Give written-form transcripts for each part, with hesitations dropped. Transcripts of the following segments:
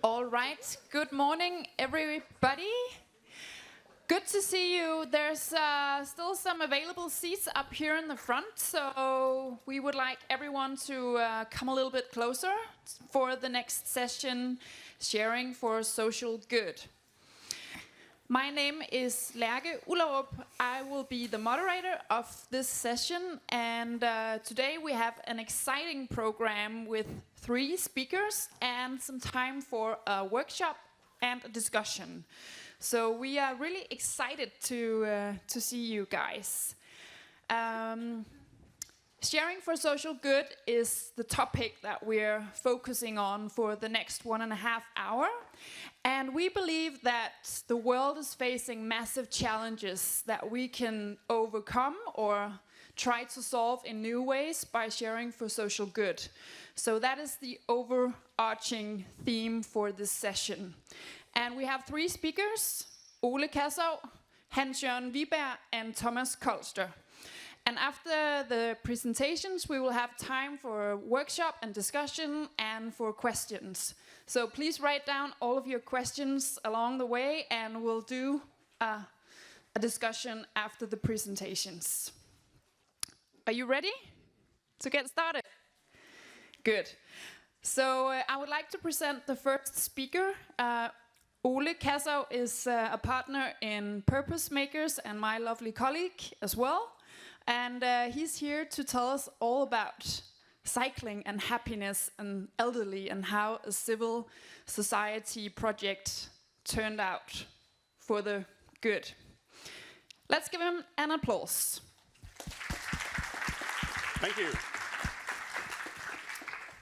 All right, good morning, everybody. Good to see you. There's still some available seats up here in the front, so we would like everyone to come a little bit closer for the next session, Sharing for Social Good. My name is Lærke Ullerup. I will be the moderator of this session, and today we have an exciting program with 3 speakers and some time for a workshop and a discussion. So we are really excited to see you guys. Sharing for social good is the topic that we're focusing on for the next 1.5 hours. And we believe that the world is facing massive challenges that we can overcome or try to solve in new ways by sharing for social good. So that is the overarching theme for this session. And we have 3 speakers, Ole Kassav, Hans-Jørgen Wiberg, and Thomas Kolster. And after the presentations, we will have time for a workshop and discussion and for questions. So please write down all of your questions along the way, and we'll do a discussion after the presentations. Are you ready to get started? Good. So I would like to present the first speaker. Ole Kassav is a partner in Purpose Makers and my lovely colleague as well. And he's here to tell us all about cycling and happiness and elderly and how a civil society project turned out for the good. Let's give him an applause. Thank you.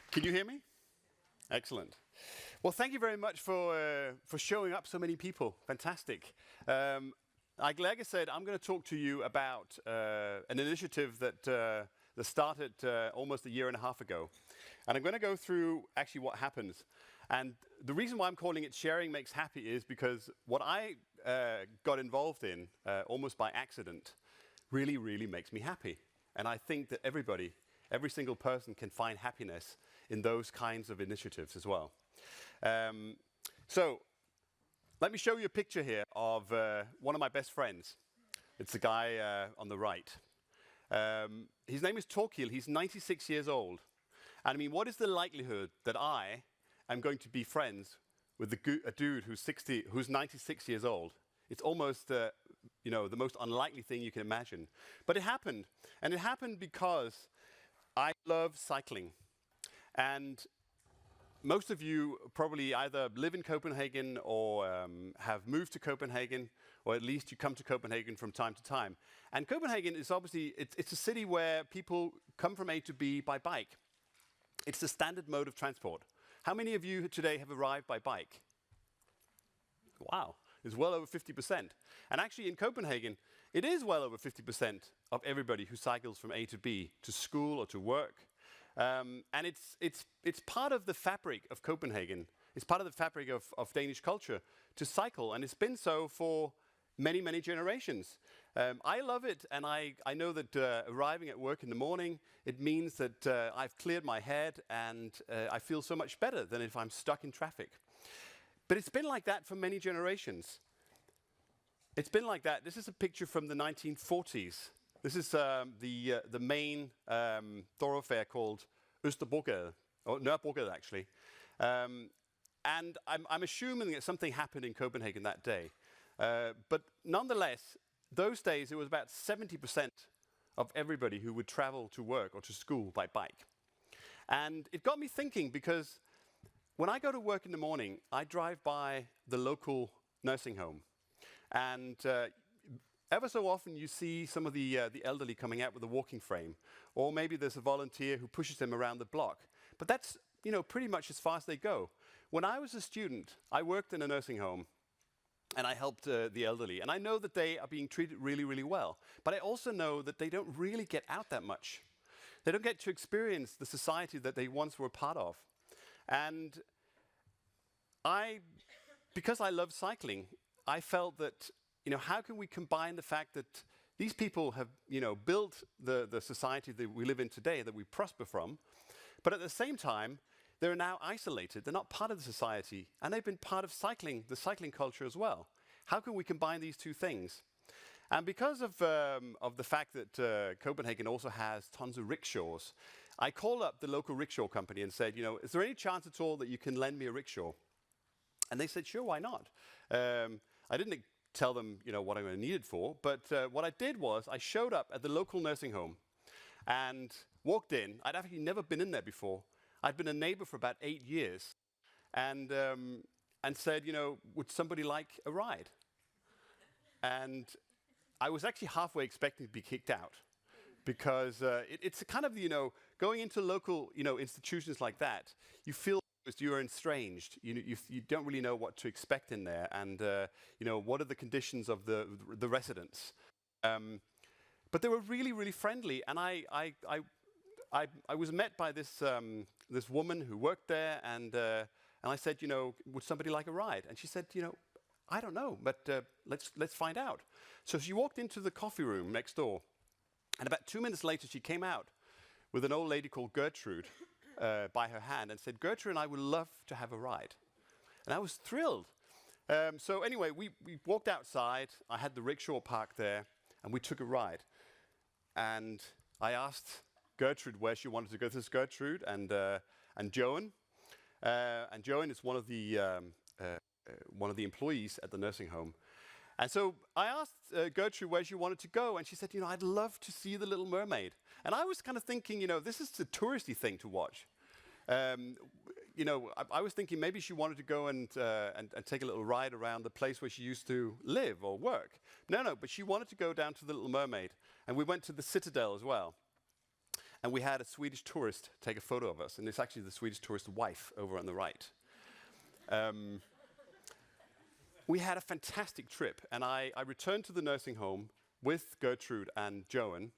Can you hear me? Excellent. Well, thank you very much for showing up so many people. Fantastic. Like Lærke said, I'm going to talk to you about an initiative that started almost 1.5 years ago. And I'm going to go through actually what happens. And the reason why I'm calling it Sharing Makes Happy is because what I got involved in almost by accident really, really makes me happy. And I think that every single person can find happiness in those kinds of initiatives as well. So let me show you a picture here of one of my best friends. It's the guy on the right. His name is Torkild. He's 96 years old. And I mean, what is the likelihood that I am going to be friends with a dude who's 96 years old? It's almost the most unlikely thing you can imagine. But it happened. And it happened because I love cycling. And most of you probably either live in Copenhagen or have moved to Copenhagen, or at least you come to Copenhagen from time to time. And Copenhagen is obviously, it's a city where people come from A to B by bike. It's the standard mode of transport. How many of you today have arrived by bike? Wow, it's well over 50%. And actually in Copenhagen, it is well over 50% of everybody who cycles from A to B, to school or to work. And it's part of the fabric of Copenhagen. It's part of the fabric of Danish culture to cycle, and it's been so for many, many generations. I love it, and I know that arriving at work in the morning, it means that I've cleared my head, and I feel so much better than if I'm stuck in traffic. But it's been like that for many generations. It's been like that. This is a picture from the 1940s. This is the main thoroughfare called Østerbrogade, or Nørrebrogade actually. And I'm assuming that something happened in Copenhagen that day. But nonetheless, those days it was about 70% of everybody who would travel to work or to school by bike. And it got me thinking, because when I go to work in the morning, I drive by the local nursing home. And ever so often you see some of the elderly coming out with a walking frame, or maybe there's a volunteer who pushes them around the block. But that's pretty much as far as they go. When I was a student, I worked in a nursing home, and I helped the elderly. And I know that they are being treated really, really well. But I also know that they don't really get out that much. They don't get to experience the society that they once were part of. And because I love cycling, I felt that how can we combine the fact that these people have, built the society that we live in today, that we prosper from, but at the same time, they're now isolated. They're not part of the society, and they've been part of the cycling culture as well. How can we combine these two things? And because of the fact that Copenhagen also has tons of rickshaws, I called up the local rickshaw company and said, is there any chance at all that you can lend me a rickshaw? And they said, sure, why not? I didn't tell them, what I'm going to need it for, but what I did was I showed up at the local nursing home and walked in. I'd actually never been in there before. I'd been a neighbor for about 8 years, and said, would somebody like a ride? And I was actually halfway expecting to be kicked out, because it's a kind of, going into local, institutions like that, you feel you're estranged. You don't really know what to expect in there, and what are the conditions of the residents. But they were really, really friendly, and I was met by this this woman who worked there, and I said, would somebody like a ride? And she said, I don't know, but let's find out. So she walked into the coffee room next door, and about 2 minutes later, she came out with an old lady called Gertrude by her hand and said, Gertrude and I would love to have a ride. And I was thrilled. So anyway, we walked outside. I had the rickshaw parked there, and we took a ride. And I asked Gertrude where she wanted to go. This is Gertrude and Joan. And Joan is one of the employees at the nursing home. And so I asked Gertrude where she wanted to go, and she said, I'd love to see the Little Mermaid. And I was kind of thinking, this is a touristy thing to watch. I was thinking maybe she wanted to go and take a little ride around the place where she used to live or work. No, but she wanted to go down to the Little Mermaid. And we went to the Citadel as well. And we had a Swedish tourist take a photo of us. And it's actually the Swedish tourist's wife over on the right. We had a fantastic trip. And I returned to the nursing home with Gertrude and Joan.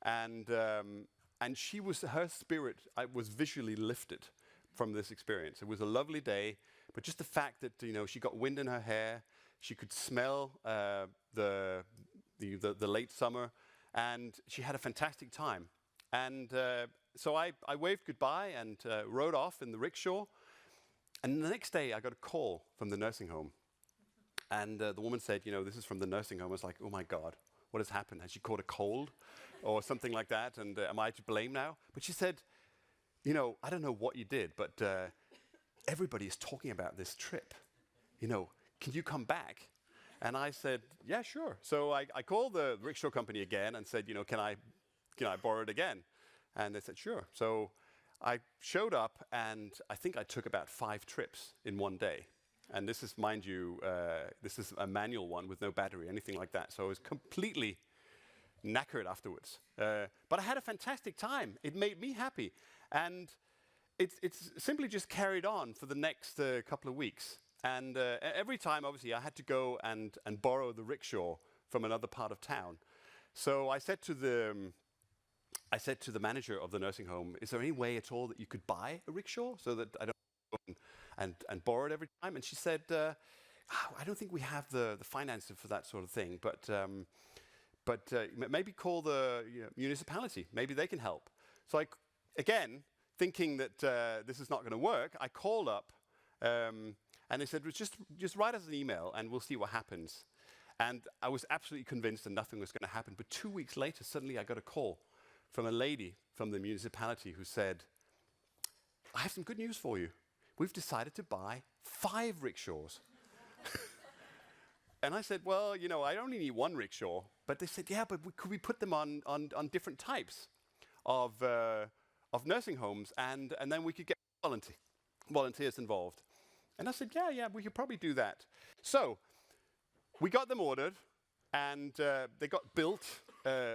And her spirit was visually lifted from this experience. It was a lovely day, but just the fact that she got wind in her hair, she could smell the late summer, and she had a fantastic time. And so I waved goodbye and rode off in the rickshaw. And the next day, I got a call from the nursing home, and the woman said, this is from the nursing home. I was like, oh my God, what has happened? Has she caught a cold or something like that? And am I to blame now? But she said, I don't know what you did, but everybody is talking about this trip. Can you come back? And I said, yeah, sure. So I called the rickshaw company again and said, can I borrow it again? And they said, sure. So I showed up, and I think I took about 5 trips in one day. And this is, mind you, this is a manual one with no battery, anything like that. So I was completely knackered afterwards. But I had a fantastic time. It made me happy. And it's simply just carried on for the next couple of weeks. And every time, obviously, I had to go and borrow the rickshaw from another part of town. So I said to the manager of the nursing home, is there any way at all that you could buy a rickshaw so that I don't go and borrow it every time? And she said, I don't think we have the finances for that sort of thing, but maybe call the municipality. Maybe they can help. So again, thinking that this is not going to work, I called up, and they said, just write us an email and we'll see what happens. And I was absolutely convinced that nothing was going to happen. But 2 weeks later, suddenly I got a call from a lady from the municipality who said, I have some good news for you. We've decided to buy 5 rickshaws. And I said, well, I only need 1 rickshaw. But they said, yeah, but could we put them on different types of nursing homes, and then we could get volunteers involved. And I said, yeah, we could probably do that. So we got them ordered, and they got built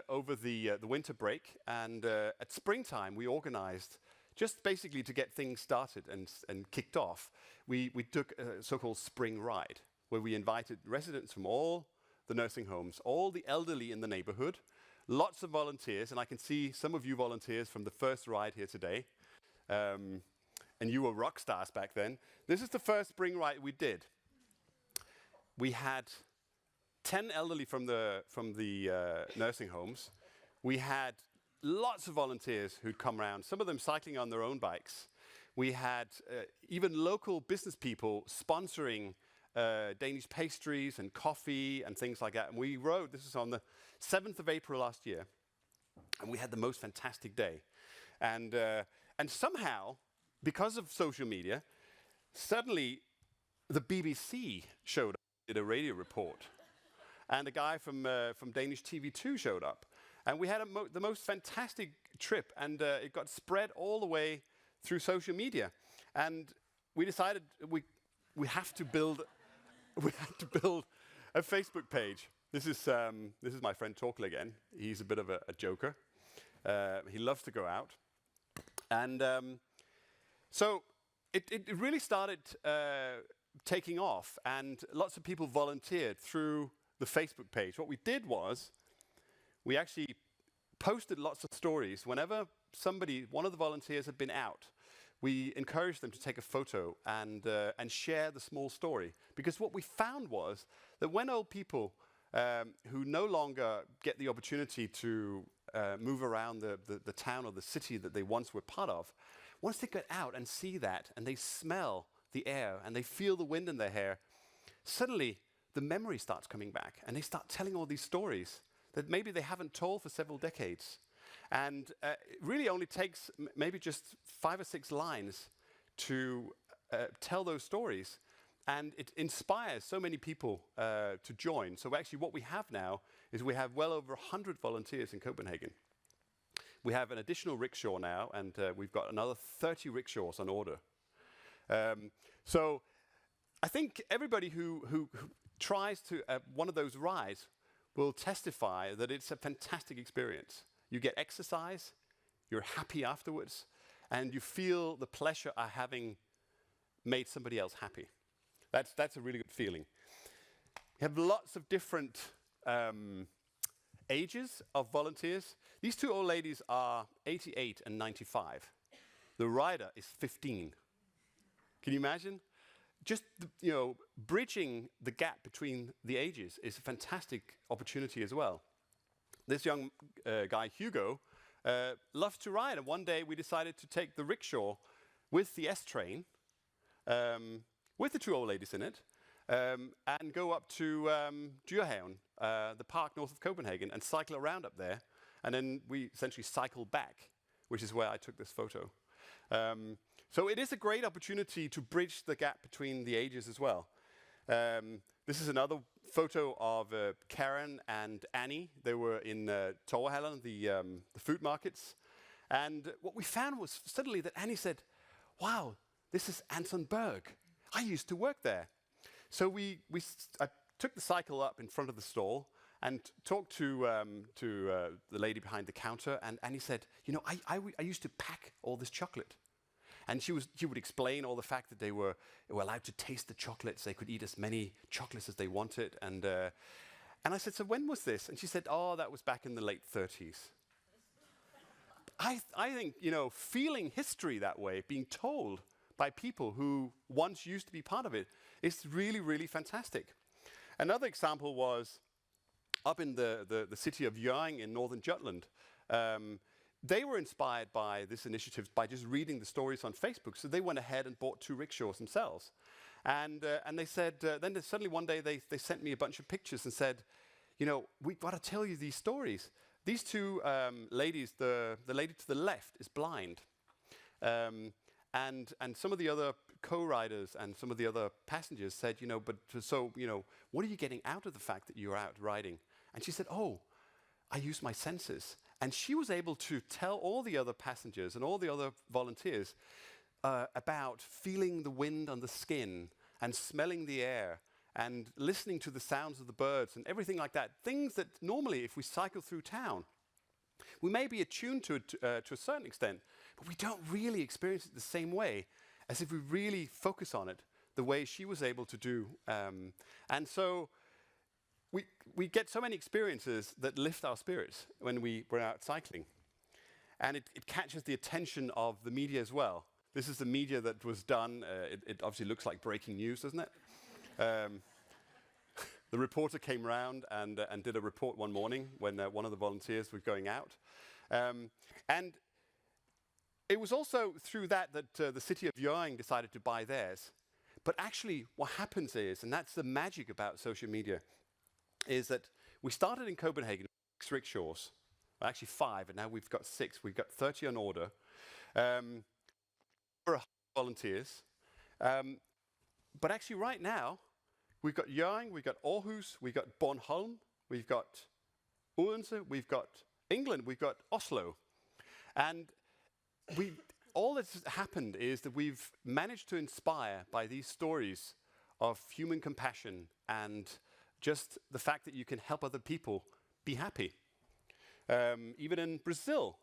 over the winter break. And at springtime, we organized, just basically to get things started and kicked off, we took a so-called spring ride, where we invited residents from all the nursing homes, all the elderly in the neighborhood, lots of volunteers, and I can see some of you volunteers from the first ride here today. And you were rock stars back then. This is the first spring ride we did. We had 10 elderly from the nursing homes. We had lots of volunteers who'd come around, some of them cycling on their own bikes. We had even local business people sponsoring Danish pastries and coffee and things like that. And we rode, this was on the 7th of April last year, and we had the most fantastic day. And somehow, because of social media, suddenly the BBC showed up, did a radio report. And a guy from Danish TV2 showed up. And we had the most fantastic trip, and it got spread all the way through social media. And we decided we have to build a Facebook page. This is my friend Torkel again. He's a bit of a joker. He loves to go out. And so it really started taking off, and lots of people volunteered through the Facebook page. What we did was, we actually posted lots of stories. Whenever one of the volunteers had been out, we encouraged them to take a photo and share the small story. Because what we found was that when old people who no longer get the opportunity to move around the town or the city that they once were part of, once they get out and see that, and they smell the air, and they feel the wind in their hair, suddenly the memory starts coming back, and they start telling all these stories that maybe they haven't told for several decades. And it really only takes maybe just 5 or 6 lines to tell those stories. And it inspires so many people to join. So actually what we have now is we have well over 100 volunteers in Copenhagen. We have an additional rickshaw now, and we've got another 30 rickshaws on order. So I think everybody who tries to one of those rides will testify that it's a fantastic experience. You get exercise, you're happy afterwards, and you feel the pleasure of having made somebody else happy. That's a really good feeling. You have lots of different ages of volunteers. These 2 old ladies are 88 and 95. The rider is 15. Can you imagine? Just bridging the gap between the ages is a fantastic opportunity as well. This young guy, Hugo, loves to ride, and one day we decided to take the rickshaw with the S-train, with the 2 old ladies in it, and go up to Dyrhaven, the park north of Copenhagen, and cycle around up there. And then we essentially cycled back, which is where I took this photo. So it is a great opportunity to bridge the gap between the ages as well. This is another photo of Karen and Annie. They were in Torvhallen, the food markets. And what we found was suddenly that Annie said, "Wow, this is Anton Berg. I used to work there." So I took the cycle up in front of the stall and talked to the lady behind the counter. And Annie said, I used to pack all this chocolate. And she would explain all the fact that they were allowed to taste the chocolates. They could eat as many chocolates as they wanted. And I said, "So when was this?" And she said, "Oh, that was back in the late 30s. I think, feeling history that way, being told by people who once used to be part of it, is really, really fantastic. Another example was up in the city of Hjørring in northern Jutland. They were inspired by this initiative by just reading the stories on Facebook, so they went ahead and bought 2 rickshaws themselves. And they said, then suddenly one day they sent me a bunch of pictures and said, we've got to tell you these stories. These 2 ladies, the lady to the left is blind. And some of the other co-riders and some of the other passengers said, what are you getting out of the fact that you're out riding? And she said, "Oh, I use my senses." And she was able to tell all the other passengers and all the other volunteers about feeling the wind on the skin and smelling the air and listening to the sounds of the birds and everything like that. Things that normally, if we cycle through town, we may be attuned to it to a certain extent, but we don't really experience it the same way as if we really focus on it the way she was able to do. And so we get so many experiences that lift our spirits when we're out cycling. And it catches the attention of the media as well. This is the media that was done. It obviously looks like breaking news, doesn't it? The reporter came round and did a report one morning when one of the volunteers was going out. And It was also through that the city of Hjørring decided to buy theirs. But actually, what happens is, and that's the magic about social media, is that we started in Copenhagen with 6 rickshaws, well, actually 5, and now we've got 6. We've got 30 on order. For volunteers. But actually, right now, we've got Hjørring, we've got Aarhus, we've got Bornholm, we've got Odense, we've got England, we've got Oslo. And all that's happened is that we've managed to inspire by these stories of human compassion and just the fact that you can help other people be happy. Even in Brazil,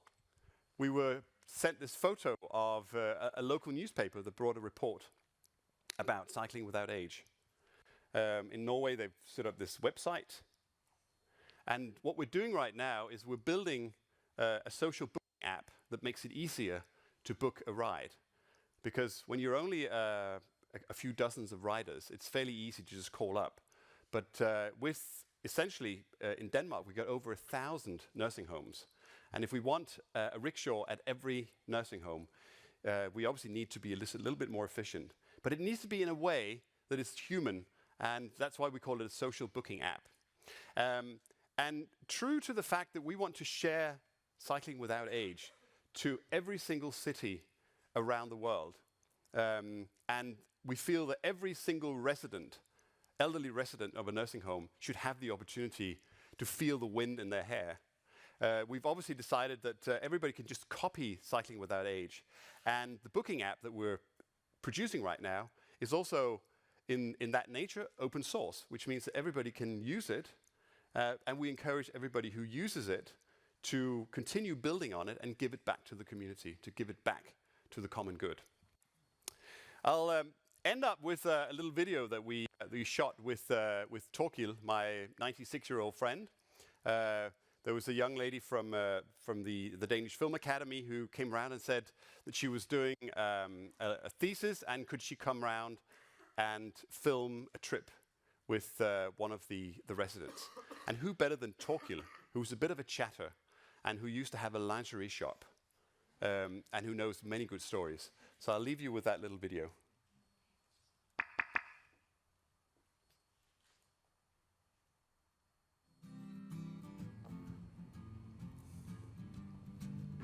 we were sent this photo of a local newspaper that brought a report about cycling without age. In Norway, they've set up this website. And what we're doing right now is we're building a social booking app that makes it easier to book a ride. Because when you're only a few dozens of riders, it's fairly easy to just call up. But with essentially, in Denmark, we've got over 1,000 nursing homes. And if we want a rickshaw at every nursing home, we obviously need to be a little bit more efficient. But it needs to be in a way that is human, and that's why we call it a social booking app. And true to the fact that we want to share cycling without age to every single city around the world, and we feel that every single elderly resident of a nursing home should have the opportunity to feel the wind in their hair. We've obviously decided that everybody can just copy cycling without age. And the booking app that we're producing right now is also, in that nature, open source, which means that everybody can use it. And we encourage everybody who uses it to continue building on it and give it back to the community, to give it back to the common good. I'll end up with a little video that we shot with Torkil, my 96-year-old friend. There was a young lady from the Danish Film Academy who came around and said that she was doing a thesis, and could she come around and film a trip with one of the residents. And who better than Torkil, who's a bit of a chatter, and who used to have a lingerie shop, and who knows many good stories. So I'll leave you with that little video.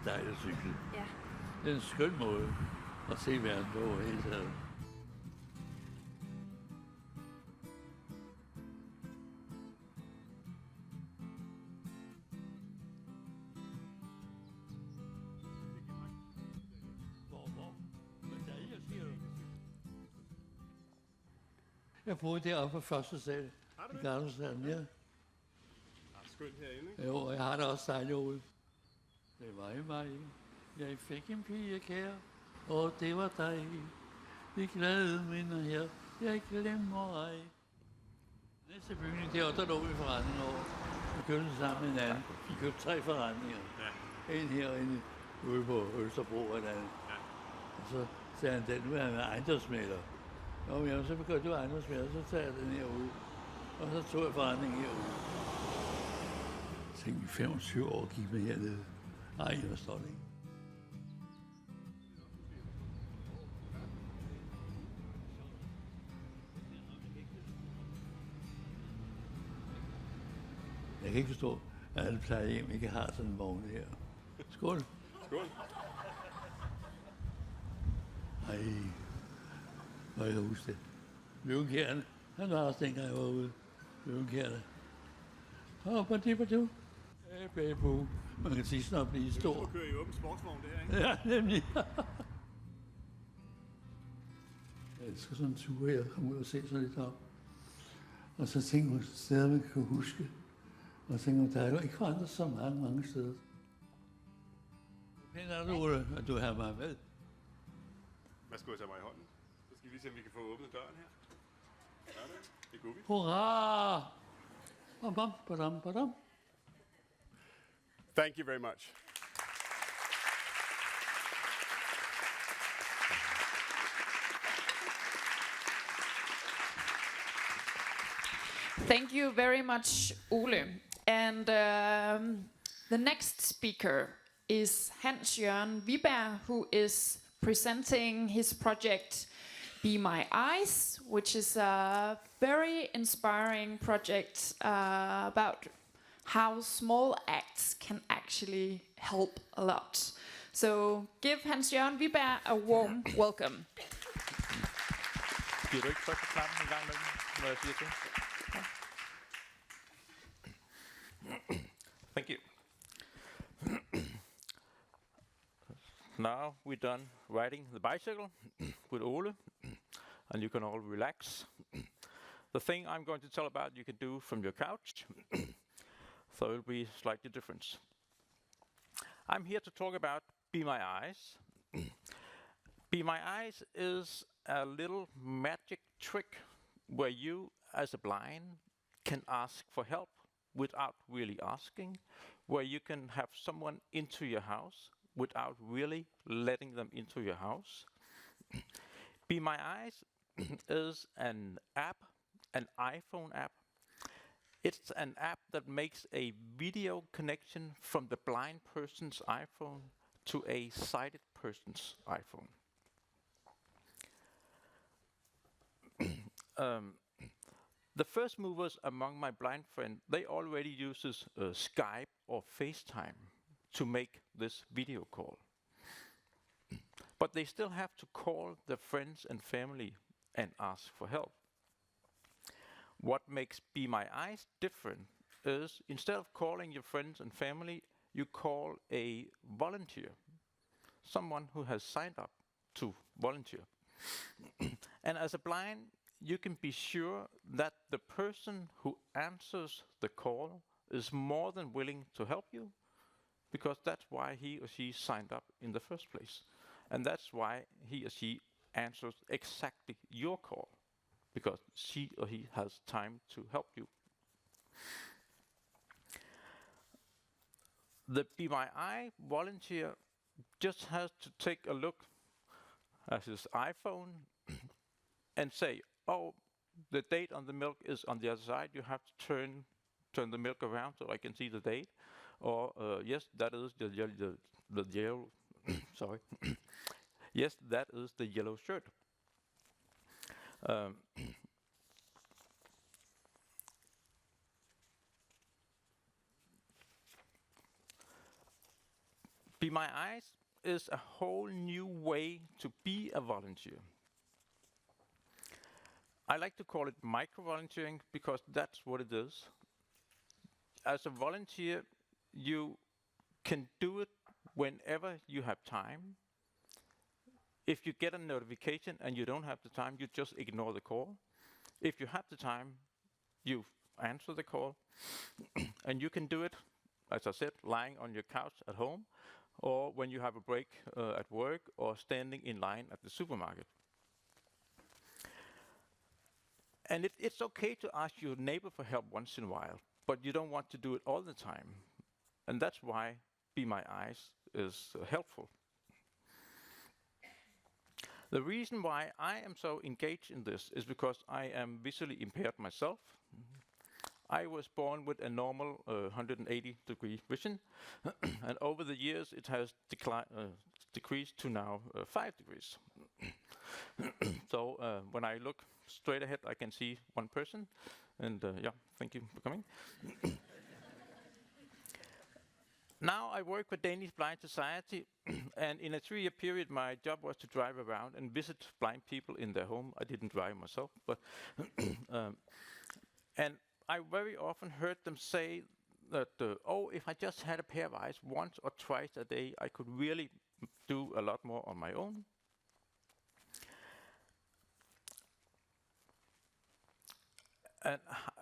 Dejligt at cykle. Ja. Det er en skøn måde at se verden på hele taget. Jeg boede deroppe på første sal. Har du I det? Gardersdalen, ja. Skønt herinde, ikke? Jo, og jeg har det også dejligt ude. Det var i mig. Jeg fik en pige kær, og det var dig. De glade minder her, jeg glemmer ej. Næste bygning deroppe, der lå vi forretning over. Vi købte sammen med en anden. Vi købte 3 forretninger. Ja. En herinde ude på Østerbro og en anden. Ja. Og så sagde han, den nu er han ejendomsmægler. Nå, men så begyndte du ejendomsmægler, så tager jeg den herude. Og så tog jeg forretningen herude. Så tænkte vi, 25 år gik vi hernede. Ej, jeg var stolt, ikke? Jeg kan ikke forstå, at alle plejehjem ikke har sådan en vogn her. Skål. Skål. Ej, hvor jeg kan huske det. Løvenkærne, han var også dengang jeg var ude. Løvenkærne. Åh, på det. Babu. Man kan sige sådan at blive stor. Du kører i åben sportsvogn, det her, ikke? Ja, nemlig. Jeg elsker sådan en tur, jeg kommer ud og ser så lidt op. Og så tænker man steder, man kan huske. Og så tænker man, der er jo ikke forandret så mange steder. Pænt er du, Ole, at du har mig med. Hvad skal jeg tage mig i hånden? Så skal vi lige se, om vi kan få åbnet døren her. Ja, det kunne vi. Hurra! Bam, badam, badam. Thank you very much. Thank you very much, Ole. And the next speaker is Hans-Jørgen Viberg, who is presenting his project Be My Eyes, which is a very inspiring project about how small acts can actually help a lot. So give Hans-Jørgen Viberg a warm welcome. Giver du ikke tryk på knappen en gang imellem, når jeg siger til? Thank you. Now we're done riding the bicycle with Ole, and you can all relax. The thing I'm going to tell about you can do from your couch, so it'll be slightly different. I'm here to talk about Be My Eyes. Be My Eyes is a little magic trick where you, as a blind, can ask for help without really asking, where you can have someone into your house without really letting them into your house. Be My Eyes is an app, an iPhone app. It's an app that makes a video connection from the blind person's iPhone to a sighted person's iPhone. The first movers among my blind friends, they already uses Skype or FaceTime to make this video call. But they still have to call their friends and family and ask for help. What makes Be My Eyes different is instead of calling your friends and family, you call a volunteer, someone who has signed up to volunteer. And as a blind, you can be sure that the person who answers the call is more than willing to help you, because that's why he or she signed up in the first place. And that's why he or she answers exactly your call, because she or he has time to help you. The Be My Eye volunteer just has to take a look at his iPhone and say, oh, the date on the milk is on the other side. You have to turn the milk around so I can see the date. Or yes, that is the yellow. Sorry. Yes, that is the yellow shirt. Be My Eyes is a whole new way to be a volunteer. I like to call it micro-volunteering because that's what it is. As a volunteer, you can do it whenever you have time. If you get a notification and you don't have the time, you just ignore the call. If you have the time, you answer the call. And you can do it, as I said, lying on your couch at home, or when you have a break at work, or standing in line at the supermarket. And it's okay to ask your neighbor for help once in a while, but you don't want to do it all the time. And that's why Be My Eyes is helpful. The reason why I am so engaged in this is because I am visually impaired myself. I was born with a normal 180-degree vision, and over the years it has decreased to now 5 degrees. So when I look straight ahead, I can see one person, and yeah, thank you for coming. Now I work for Danish Blind Society, and in a 3-year period my job was to drive around and visit blind people in their home. I didn't drive myself, but and I very often heard them say that, oh, if I just had a pair of eyes once or twice a day, I could really do a lot more on my own.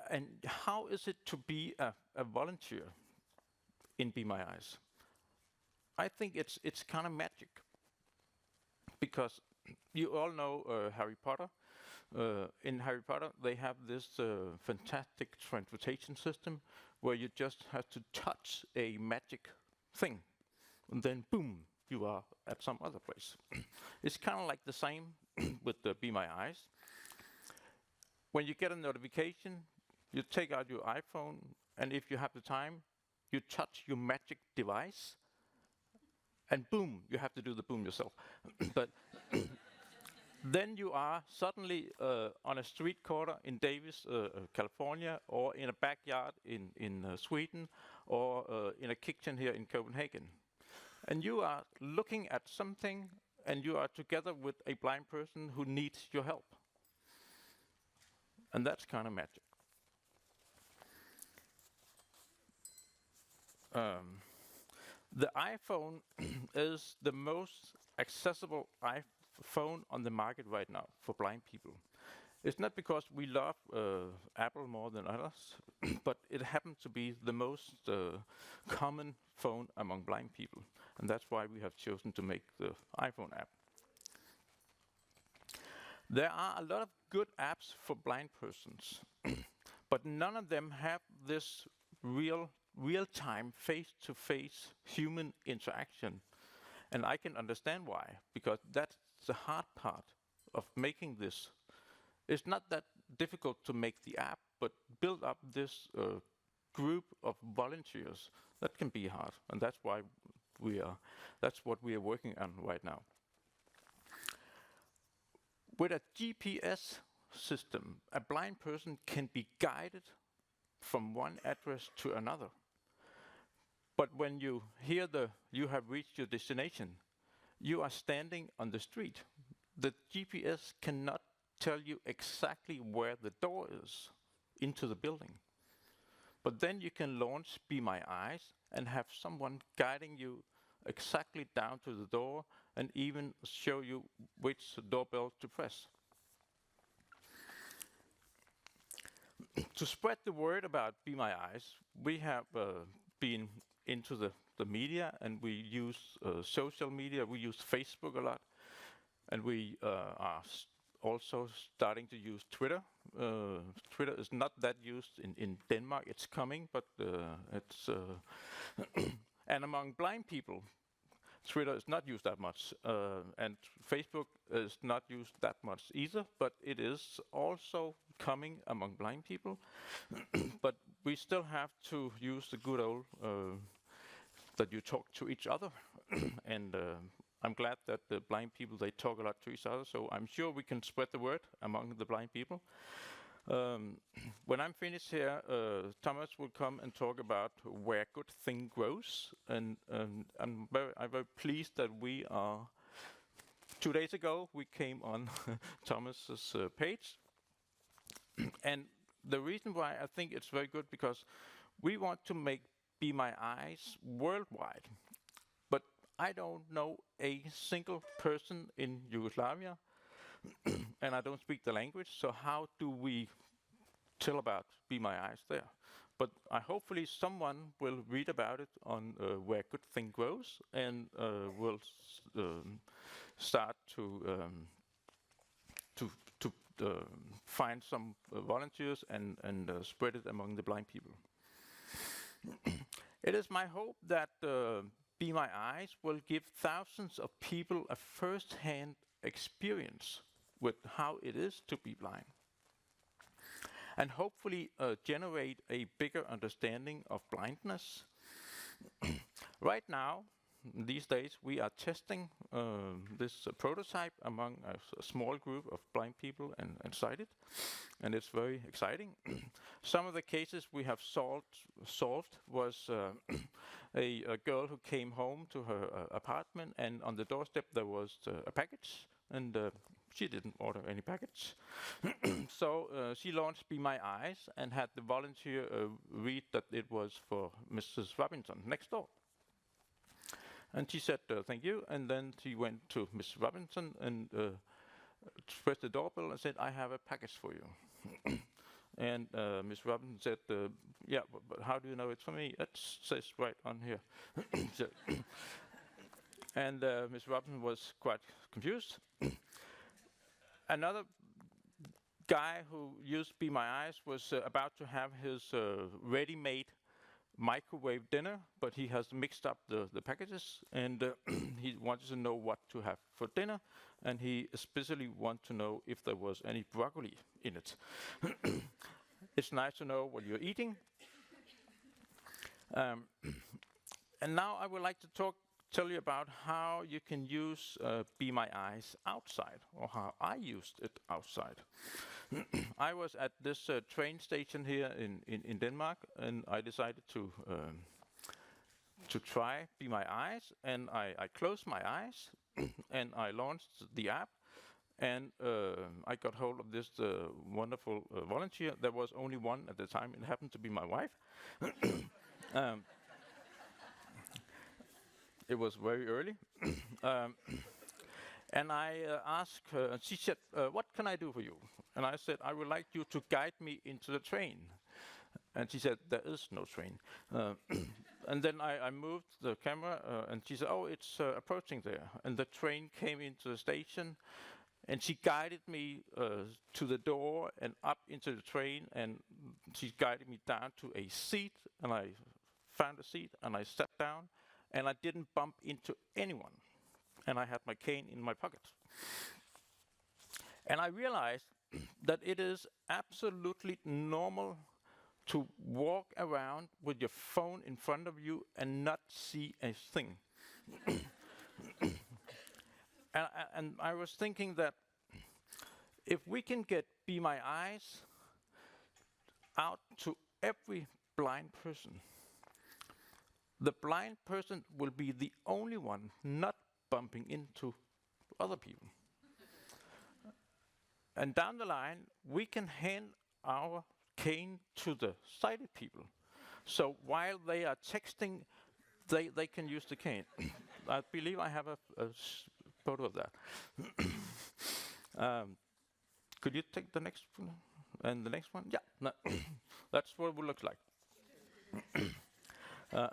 And how is it to be a volunteer in Be My Eyes? I think it's kind of magic, because you all know Harry Potter. In Harry Potter, they have this fantastic transportation system where you just have to touch a magic thing, and then boom, you are at some other place. It's kind of like the same with the Be My Eyes. When you get a notification, you take out your iPhone, and if you have the time, you touch your magic device, and boom, you have to do the boom yourself. But then you are suddenly on a street corner in Davis, California, or in a backyard in Sweden, or in a kitchen here in Copenhagen. And you are looking at something, and you are together with a blind person who needs your help. And that's kind of magic. The iPhone is the most accessible iPhone on the market right now for blind people. It's not because we love Apple more than others, but it happens to be the most common phone among blind people. And that's why we have chosen to make the iPhone app. There are a lot of good apps for blind persons, but none of them have this real-time, face-to-face human interaction. And I can understand why, because that's the hard part of making this. It's not that difficult to make the app, but build up this group of volunteers. That can be hard, and that's why that's what we are working on right now. With a GPS system, a blind person can be guided from one address to another. But when you hear you have reached your destination, you are standing on the street. The GPS cannot tell you exactly where the door is into the building. But then you can launch Be My Eyes and have someone guiding you exactly down to the door and even show you which doorbell to press. To spread the word about Be My Eyes, we have been into the media, and we use social media. We use Facebook a lot, and we are also starting to use Twitter. Twitter is not that used in Denmark. It's coming, but it's and among blind people, Twitter is not used that much, and Facebook is not used that much either, but it is also coming among blind people. But we still have to use the good old that you talk to each other. And I'm glad that the blind people, they talk a lot to each other, so I'm sure we can spread the word among the blind people. When I'm finished here, Thomas will come and talk about where good thing grows, and I'm very pleased that we are. 2 days ago, we came on Thomas's page, and the reason why I think it's very good, because we want to make Be My Eyes worldwide, but I don't know a single person in Yugoslavia, and I don't speak the language, so how do we tell about Be My Eyes there? But hopefully someone will read about it on Where Good Thing Grows, and will start to find some volunteers and spread it among the blind people. It is my hope that Be My Eyes will give thousands of people a first-hand experience with how it is to be blind, and hopefully generate a bigger understanding of blindness. Right now, these days, we are testing this prototype among a small group of blind people and sighted, and it's very exciting. Some of the cases we have solved was a girl who came home to her apartment, and on the doorstep there was a package, and she didn't order any package. So she launched Be My Eyes and had the volunteer read that it was for Mrs. Robinson next door. And she said, thank you, and then she went to Miss Robinson and pressed the doorbell and said, I have a package for you. And Miss Robinson said, yeah, but how do you know it's for me? It says right on here. And Miss Robinson was quite confused. Another guy who used Be My Eyes was about to have his ready-made microwave dinner, but he has mixed up the packages, and he wanted to know what to have for dinner, and he especially wanted to know if there was any broccoli in it. It's nice to know what you're eating. And now I would like to talk tell you about how you can use Be My Eyes outside, or how I used it outside. I was at this train station here in Denmark, and I decided to try Be My Eyes, and I closed my eyes, and I launched the app, and I got hold of this wonderful volunteer. There was only one at the time. It happened to be my wife. It was very early. And I asked her, and she said, what can I do for you? And I said, I would like you to guide me into the train. And she said, there is no train. And then I moved the camera, and she said, oh, it's approaching there. And the train came into the station, and she guided me to the door and up into the train, and she guided me down to a seat, and I found a seat, and I sat down, and I didn't bump into anyone. And I had my cane in my pocket. And I realized that it is absolutely normal to walk around with your phone in front of you and not see a thing. And I was thinking that if we can get Be My Eyes out to every blind person, the blind person will be the only one not bumping into other people. And down the line, we can hand our cane to the sighted people. So while they are texting, they can use the cane. I believe I have a photo of that. Could you take the next one? And the next one? Yeah, no. That's what it would look like. I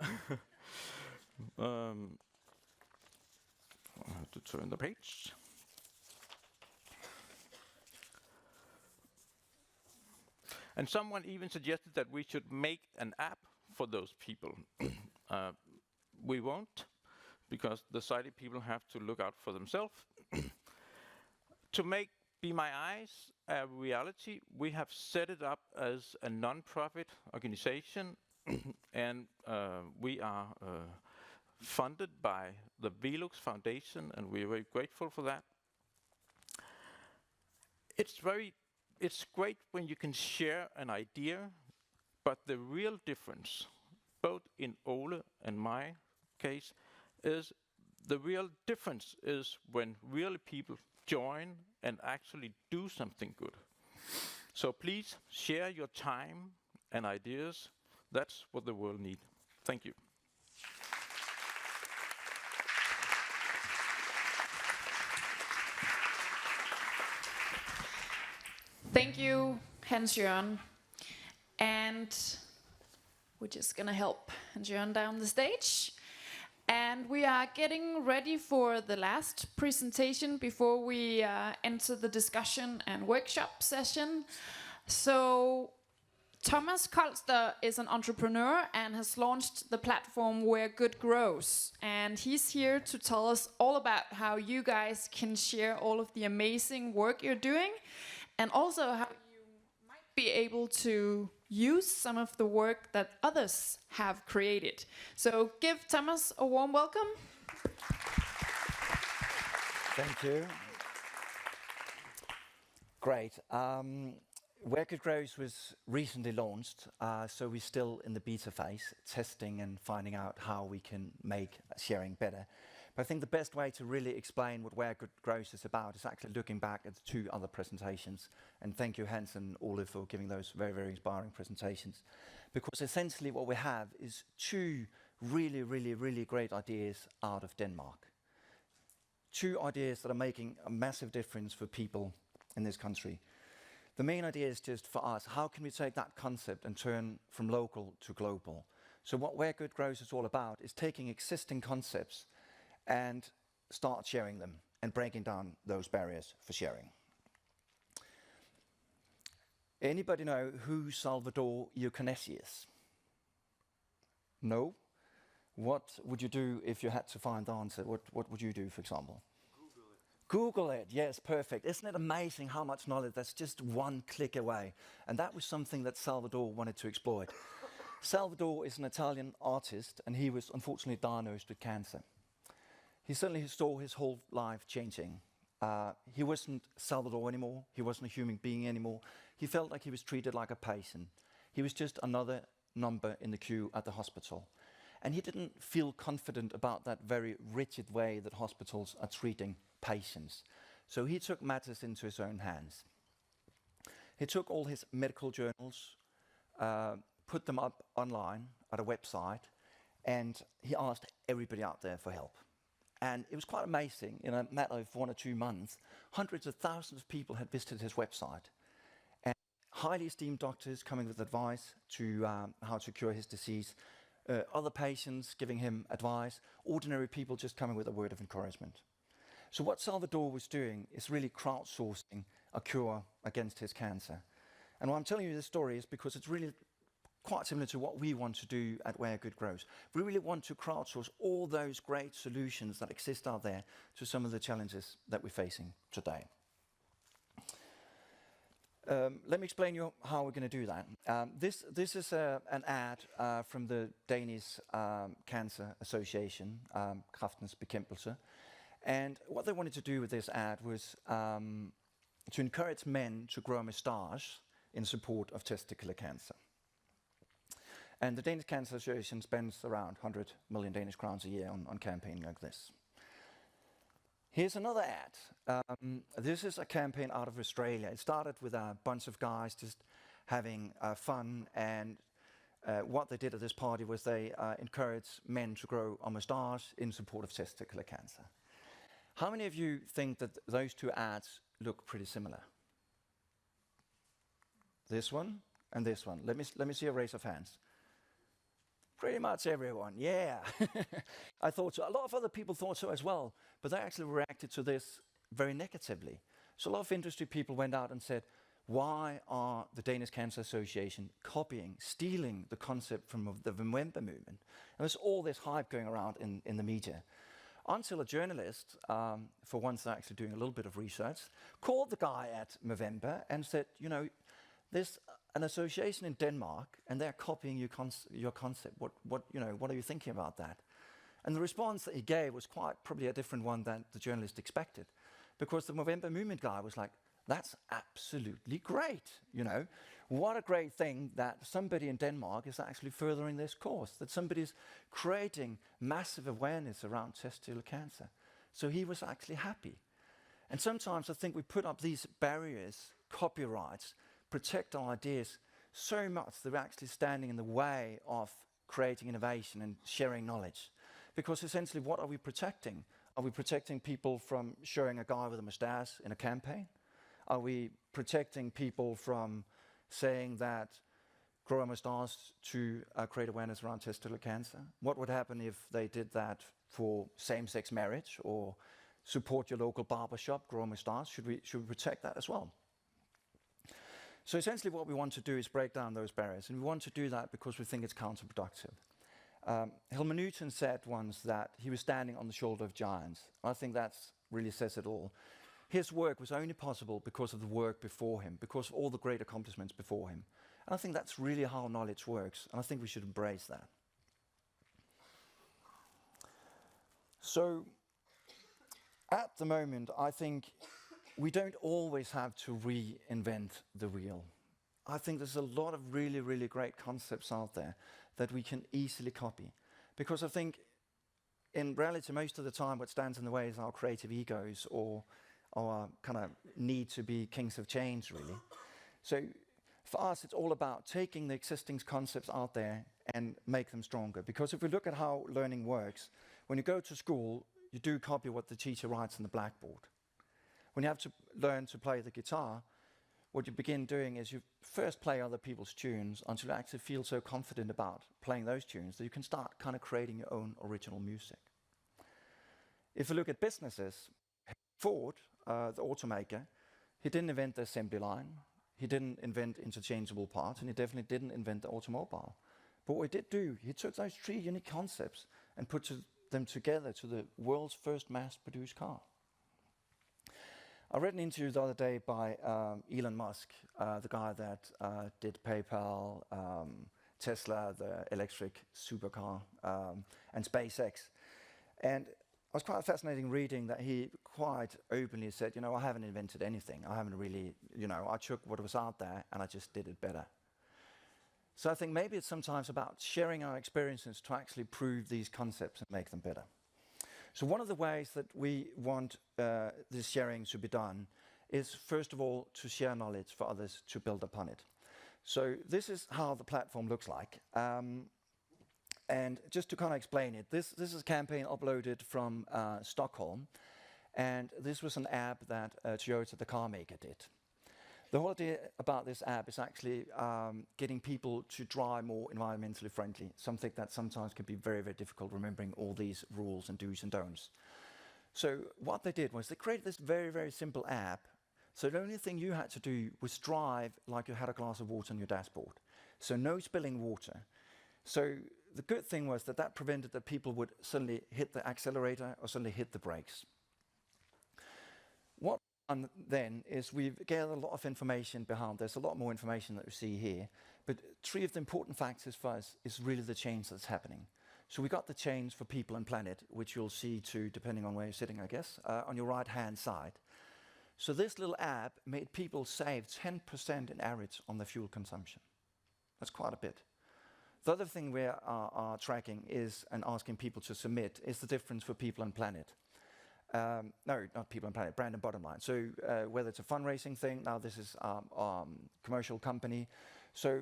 have to turn the page. And someone even suggested that we should make an app for those people. We won't, because the sighted people have to look out for themselves. To make Be My Eyes a reality, we have set it up as a non-profit organization, and we are funded by the Velux Foundation, and we're very grateful for that. It's great when you can share an idea, but the real difference, both in Ole and my case, is when real people join and actually do something good. So please share your time and ideas. That's what the world needs. Thank you. Thank you, Hans-Jørgen. And we're just gonna help Hans-Jørgen down the stage. And we are getting ready for the last presentation before we enter the discussion and workshop session. So Thomas Kolster is an entrepreneur and has launched the platform Where Good Grows. And he's here to tell us all about how you guys can share all of the amazing work you're doing, and also how you might be able to use some of the work that others have created. So give Thomas a warm welcome. Thank you. Great. Where Good Grows was recently launched, so we're still in the beta phase, testing and finding out how we can make sharing better. But I think the best way to really explain what Where Good Grows is about is actually looking back at the two other presentations. And thank you, Hans and Ole, for giving those very, very inspiring presentations. Because essentially what we have is two really, really, really great ideas out of Denmark. Two ideas that are making a massive difference for people in this country. The main idea is just for us, how can we take that concept and turn from local to global? So what Where Good Grows is all about is taking existing concepts and start sharing them and breaking down those barriers for sharing. Anybody know who Salvador Yucanesi is? No? What would you do if you had to find the answer? What would you do, for example? Google it, yes, perfect. Isn't it amazing how much knowledge that's just one click away? And that was something that Salvador wanted to exploit. Salvador is an Italian artist, and he was unfortunately diagnosed with cancer. he suddenly saw his whole life changing. He wasn't Salvador anymore. He wasn't a human being anymore. He felt like he was treated like a patient. He was just another number in the queue at the hospital. And he didn't feel confident about that very rigid way that hospitals are treating patients. So he took matters into his own hands. He took all his medical journals, put them up online at a website, and he asked everybody out there for help. And it was quite amazing. In a matter of 1 or 2 months, hundreds of thousands of people had visited his website. And highly esteemed doctors coming with advice to how to cure his disease, other patients giving him advice, ordinary people just coming with a word of encouragement. So what Salvador was doing is really crowdsourcing a cure against his cancer. And why I'm telling you this story is because it's really quite similar to what we want to do at Where Good Grows. We really want to crowdsource all those great solutions that exist out there to some of the challenges that we're facing today. Let me explain you how we're going to do that. This is an ad from the Danish Cancer Association, Kræftens Bekæmpelse. And what they wanted to do with this ad was to encourage men to grow a moustache in support of testicular cancer. And the Danish Cancer Association spends around 100 million Danish crowns a year on campaigning like this. Here's another ad. This is a campaign out of Australia. It started with a bunch of guys just having fun, and what they did at this party was they encouraged men to grow a moustache in support of testicular cancer. How many of you think that those two ads look pretty similar? This one and this one. Let me see a raise of hands. Pretty much everyone, yeah. I thought so. A lot of other people thought so as well, but they actually reacted to this very negatively. So a lot of industry people went out and said, why are the Danish Cancer Association copying, stealing the concept from the November movement? And there's all this hype going around in the media. Until a journalist, for once actually doing a little bit of research, called the guy at November and said, you know, there's an association in Denmark and they're copying your concept. What are you thinking about that? And the response that he gave was quite probably a different one than the journalist expected, because the November movement guy was like, that's absolutely great. You know, what a great thing that somebody in Denmark is actually furthering this cause, that somebody's creating massive awareness around testicular cancer. So he was actually happy. And sometimes I think we put up these barriers, copyrights, protect our ideas so much that we're actually standing in the way of creating innovation and sharing knowledge. Because essentially, what are we protecting? Are we protecting people from showing a guy with a mustache in a campaign? Are we protecting people from saying that grow a mustache to create awareness around testicular cancer? What would happen if they did that for same-sex marriage or support your local barber shop, grow a mustache? Should we protect that as well? So essentially what we want to do is break down those barriers, and we want to do that because we think it's counterproductive. Helmut Newton said once that he was standing on the shoulder of giants. I think that really says it all. His work was only possible because of the work before him, because of all the great accomplishments before him. And I think that's really how knowledge works, and I think we should embrace that. So at the moment, I think we don't always have to reinvent the wheel. I think there's a lot of really, really great concepts out there that we can easily copy. Because I think in reality, most of the time what stands in the way is our creative egos or our kind of need to be kings of change, really. So for us, it's all about taking the existing concepts out there and make them stronger. Because if we look at how learning works, when you go to school, you do copy what the teacher writes on the blackboard. When you have to learn to play the guitar, what you begin doing is you first play other people's tunes until you actually feel so confident about playing those tunes that you can start kind of creating your own original music. If you look at businesses, Ford, the automaker, he didn't invent the assembly line, he didn't invent interchangeable parts, and he definitely didn't invent the automobile. But what he did do, he took those 3 unique concepts and put them together to the world's first mass-produced car. I read an interview the other day by Elon Musk, the guy that did PayPal, Tesla, the electric supercar, and SpaceX. And was quite fascinating reading that he quite openly said, you know, I haven't invented anything. I haven't really, you know, I took what was out there and I just did it better. So I think maybe it's sometimes about sharing our experiences to actually prove these concepts and make them better. So one of the ways that we want this sharing to be done is, first of all, to share knowledge for others to build upon it. So this is how the platform looks like. And just to kind of explain it, this is a campaign uploaded from Stockholm. And this was an app that Toyota, the car maker, did. The whole idea about this app is actually getting people to drive more environmentally friendly, something that sometimes can be very, very difficult, remembering all these rules and do's and don'ts. So what they did was they created this very, very simple app. So the only thing you had to do was drive like you had a glass of water on your dashboard. So no spilling water. So the good thing was that that prevented that people would suddenly hit the accelerator or suddenly hit the brakes. What we've done then is we've gathered a lot of information behind. There's a lot more information that we see here. But three of the important factors for us is really the change that's happening. So we got the change for people and planet, which you'll see too, depending on where you're sitting, I guess, on your right-hand side. So this little app made people save 10% in average on their fuel consumption. That's quite a bit. The other thing we are tracking is, and asking people to submit, is the difference for people and planet. No, not people and planet, brand and bottom line. So whether it's a fundraising thing, now this is commercial company. So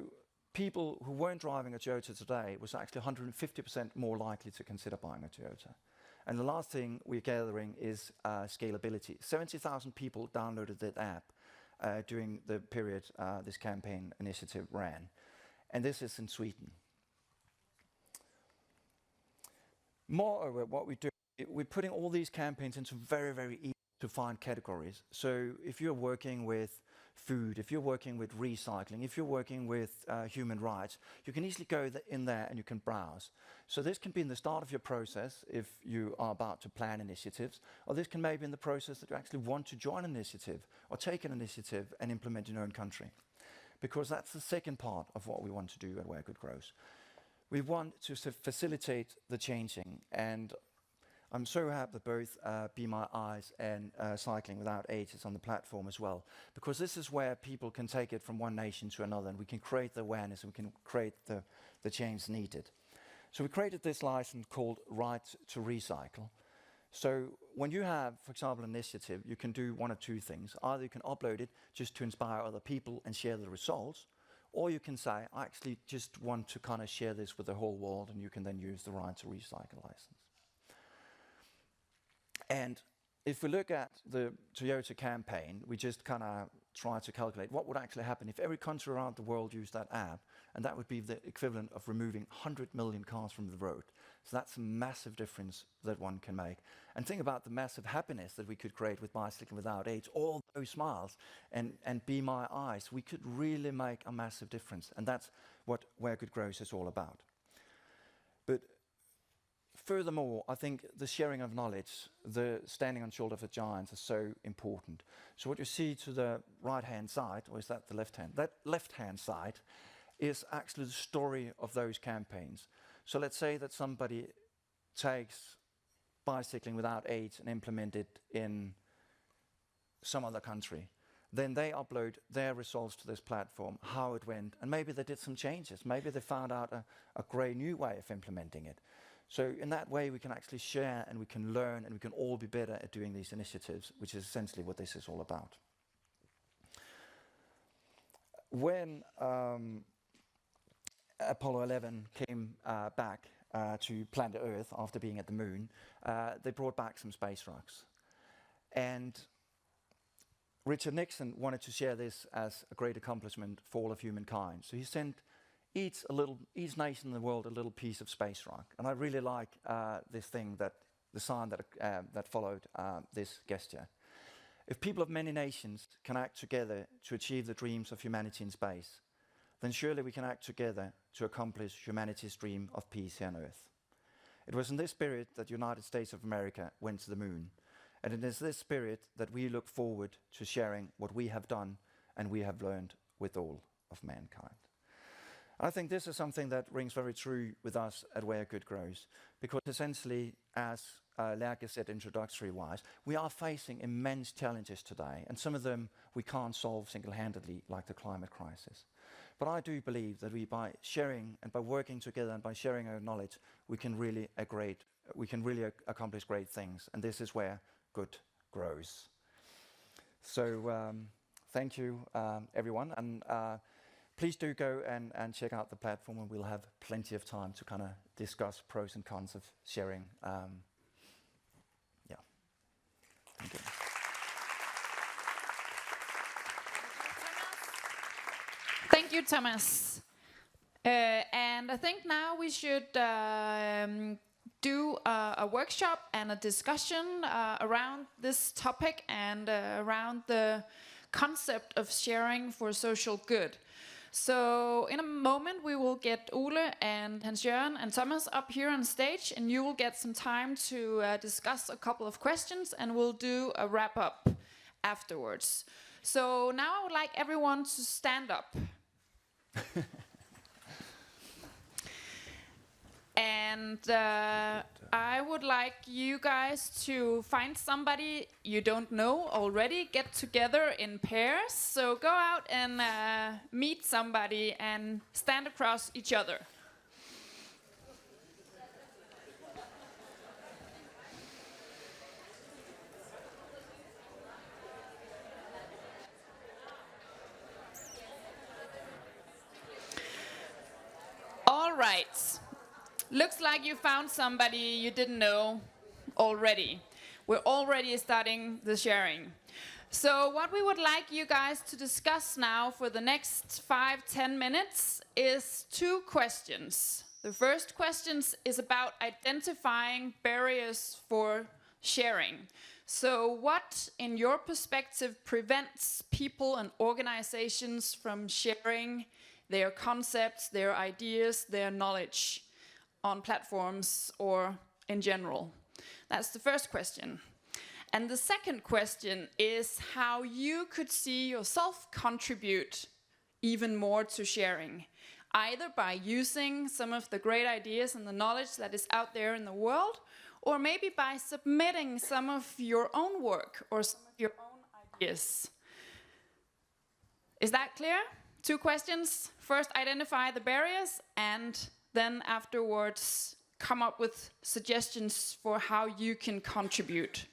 people who weren't driving a Toyota today was actually 150% more likely to consider buying a Toyota. And the last thing we're gathering is scalability. 70,000 people downloaded that app during the period this campaign initiative ran. And this is in Sweden. Moreover, what we do, we're putting all these campaigns into very, very easy to find categories. So if you're working with food, if you're working with recycling, if you're working with human rights, you can easily go in there and you can browse. So this can be in the start of your process if you are about to plan initiatives, or this can maybe in the process that you actually want to join an initiative or take an initiative and implement in your own country. Because that's the second part of what we want to do at Where Good Grows. We want to facilitate the changing, and I'm so happy that both Be My Eyes and Cycling Without AIDS is on the platform as well, because this is where people can take it from one nation to another, and we can create the awareness and we can create the change needed. So we created this license called Right to Recycle. So when you have, for example, an initiative, you can do one of two things. Either you can upload it just to inspire other people and share the results, or you can say, I actually just want to kind of share this with the whole world, and you can then use the Right to Recycle license. And if we look at the Toyota campaign, we just kind of try to calculate what would actually happen if every country around the world used that app, and that would be the equivalent of removing 100 million cars from the road. So that's a massive difference that one can make. And think about the massive happiness that we could create with Bicycling Without AIDS, all those smiles, and Be My Eyes. We could really make a massive difference, and that's what Where Good Grows is all about. But furthermore, I think the sharing of knowledge, the standing on the shoulder of the giants is so important. So what you see to the right-hand side, or is that the left-hand? That left-hand side is actually the story of those campaigns. So let's say that somebody takes Bicycling Without AIDS and implement it in some other country. Then they upload their results to this platform, how it went, and maybe they did some changes. Maybe they found out a great new way of implementing it. So in that way, we can actually share and we can learn and we can all be better at doing these initiatives, which is essentially what this is all about. When Apollo 11 came back to planet Earth after being at the moon, they brought back some space rocks. And Richard Nixon wanted to share this as a great accomplishment for all of humankind. So he sent each nation in the world a little piece of space rock. And I really like this thing, the sign that followed this gesture. If people of many nations can act together to achieve the dreams of humanity in space, then surely we can act together to accomplish humanity's dream of peace here on Earth. It was in this spirit that the United States of America went to the moon. And it is this spirit that we look forward to sharing what we have done and we have learned with all of mankind. I think this is something that rings very true with us at Where Good Grows, because essentially, as Lærke said introductory-wise, we are facing immense challenges today, and some of them we can't solve single-handedly, like the climate crisis. But I do believe that by sharing and by working together and by sharing our knowledge, we can really accomplish great things, and this is where good grows. So thank you, everyone, and please do go and check out the platform, and we'll have plenty of time to kind of discuss pros and cons of sharing. Yeah. Thank you. Thank you, Thomas. And I think now we should do a workshop and a discussion around this topic and around the concept of sharing for social good. So in a moment we will get Ole and Hans-Jørgen and Thomas up here on stage, and you will get some time to discuss a couple of questions, and we'll do a wrap-up afterwards. So now I would like everyone to stand up. And I would like you guys to find somebody you don't know already, get together in pairs. So go out and meet somebody and stand across each other. All right. Looks like you found somebody you didn't know already. We're already starting the sharing. So what we would like you guys to discuss now for the next 5-10 minutes is 2 questions. The first question is about identifying barriers for sharing. So what, in your perspective, prevents people and organizations from sharing their concepts, their ideas, their knowledge on platforms or in general? That's the first question. And the second question is how you could see yourself contribute even more to sharing, either by using some of the great ideas and the knowledge that is out there in the world, or maybe by submitting some of your own work or some of your own ideas. Is that clear? 2 questions. First, identify the barriers, and then afterwards come up with suggestions for how you can contribute.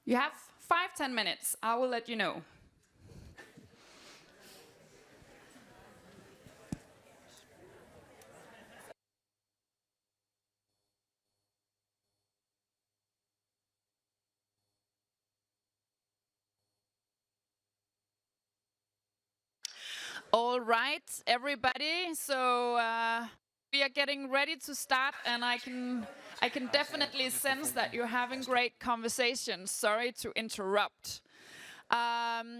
You have 5-10 minutes. I will let you know. All right, everybody. So we are getting ready to start, and I can definitely sense that you're having great conversations. Sorry to interrupt.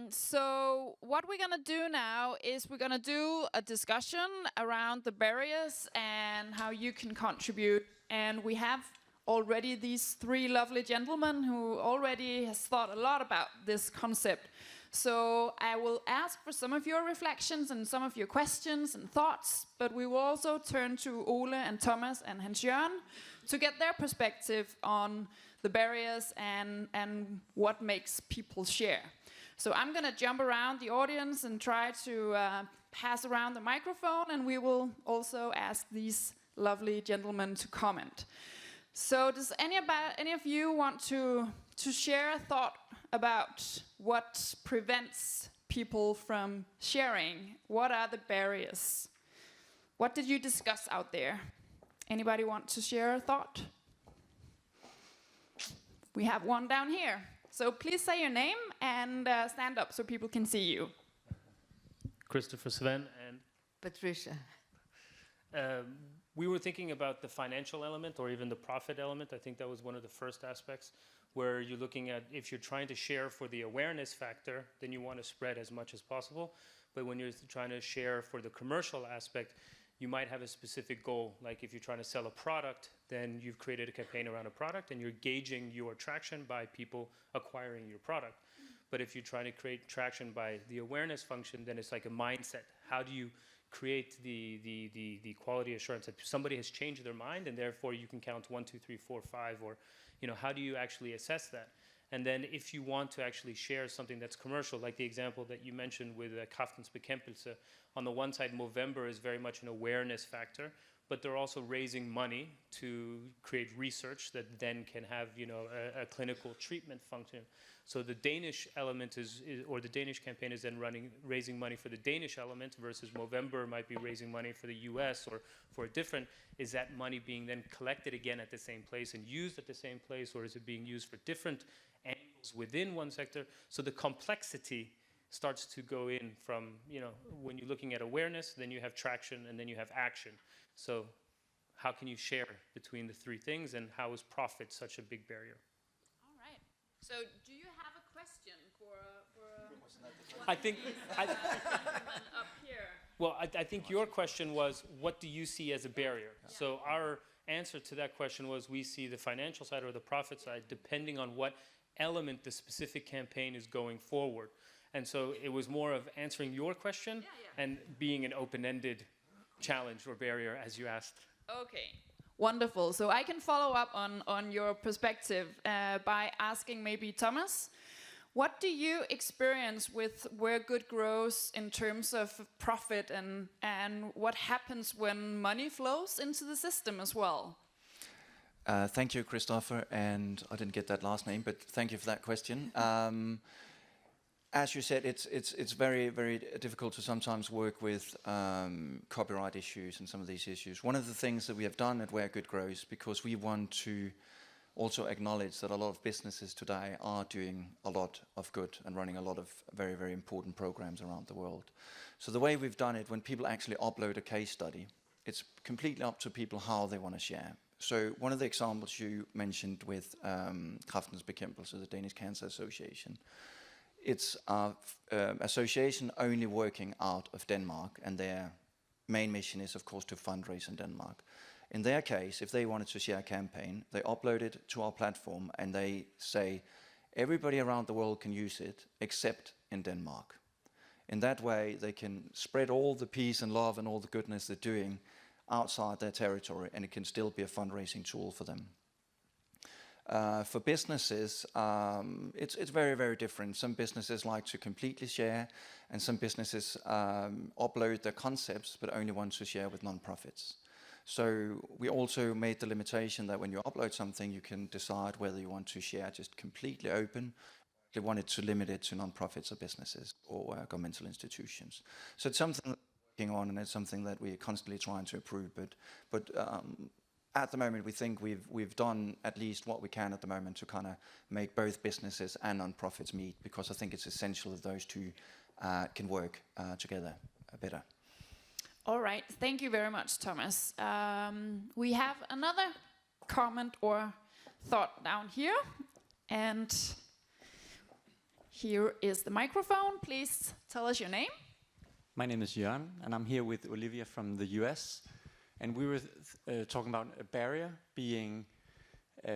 So what we're gonna do now is we're gonna do a discussion around the barriers and how you can contribute. And we have already these 3 lovely gentlemen who already has thought a lot about this concept. So I will ask for some of your reflections and some of your questions and thoughts, but we will also turn to Ole and Thomas and Hans-Jørgen to get their perspective on the barriers and what makes people share. So I'm going to jump around the audience and try to pass around the microphone, and we will also ask these lovely gentlemen to comment. So does any of you want to share a thought about what prevents people from sharing? What are the barriers? What did you discuss out there? Anybody want to share a thought? We have one down here. So please say your name and stand up so people can see you. Christopher, Sven, and Patricia. We were thinking about the financial element or even the profit element. I think that was one of the first aspects where you're looking at if you're trying to share for the awareness factor, then you want to spread as much as possible. But when you're trying to share for the commercial aspect, you might have a specific goal. Like if you're trying to sell a product, then you've created a campaign around a product and you're gauging your traction by people acquiring your product. But if you're trying to create traction by the awareness function, then it's like a mindset. How do you create the quality assurance that somebody has changed their mind, and therefore you can count 1, 2, 3, 4, 5, or how do you actually assess that? And then if you want to actually share something that's commercial, like the example that you mentioned with Kraftens Bekämpelse, on the one side, Movember is very much an awareness factor, but they're also raising money to create research that then can have, a clinical treatment function. So the Danish element or the Danish campaign is then raising money for the Danish element, versus Movember might be raising money for the US or for a different. Is that money being then collected again at the same place and used at the same place, or is it being used for different angles within one sector? So the complexity starts to go in from, when you're looking at awareness, then you have traction, and then you have action. So how can you share between the three things, and how is profit such a big barrier? All right. So do you have a question for I think up here? Well, I think your question was, what do you see as a barrier? Yeah. So our answer to that question was, we see the financial side or the profit side depending on what element the specific campaign is going forward. And so it was more of answering your question and being an open-ended challenge or barrier, as you asked. Okay, wonderful. So I can follow up on your perspective by asking maybe Thomas, what do you experience with where good grows in terms of profit, and what happens when money flows into the system as well? Thank you, Christopher, and I didn't get that last name, but thank you for that question. As you said, it's very, very difficult to sometimes work with copyright issues and some of these issues. One of the things that we have done at Where Good Grows, because we want to also acknowledge that a lot of businesses today are doing a lot of good and running a lot of very, very important programs around the world. So the way we've done it, when people actually upload a case study, it's completely up to people how they want to share. So one of the examples you mentioned with Kraftens Bekämpelse, the Danish Cancer Association, it's an association only working out of Denmark, and their main mission is, of course, to fundraise in Denmark. In their case, if they wanted to share a campaign, they upload it to our platform and they say, everybody around the world can use it except in Denmark. In that way, they can spread all the peace and love and all the goodness they're doing outside their territory, and it can still be a fundraising tool for them. For businesses, it's very, very different. Some businesses like to completely share, and some businesses upload their concepts but only want to share with non-profits. So we also made the limitation that when you upload something, you can decide whether you want to share just completely open. They wanted to limit it to non-profits or businesses or governmental institutions. So it's something that we're working on, and it's something that we're constantly trying to improve. But at the moment, we think we've done at least what we can at the moment to kind of make both businesses and non-profits meet, because I think it's essential that those two can work together better. All right, thank you very much, Thomas. We have another comment or thought down here, and here is the microphone. Please tell us your name. My name is Jørgen, and I'm here with Olivia from the US. And we were talking about a barrier being,